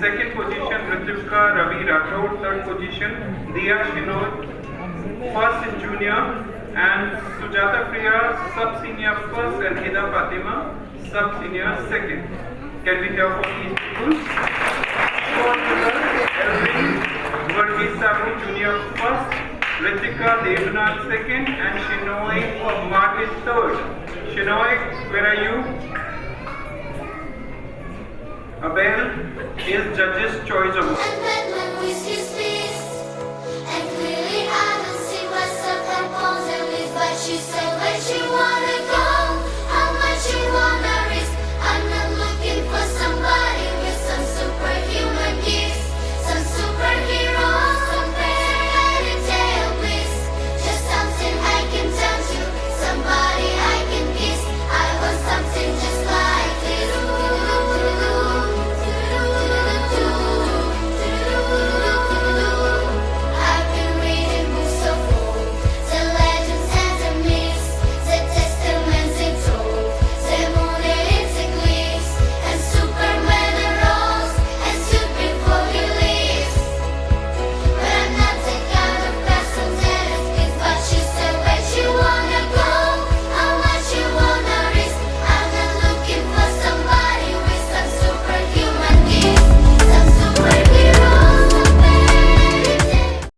second position, Ritvika Ravi Rathod, third position, Diya Shinoy, first in junior, and Sujata Priya, sub-senior first, and Hida Fatima, sub-senior second. Can we hear for these people? Elvin Varghese Sabu, junior first, Ritika Devnath second, and Shinoy Martin third. Shinoy, where are you? Abel is judge's choice award.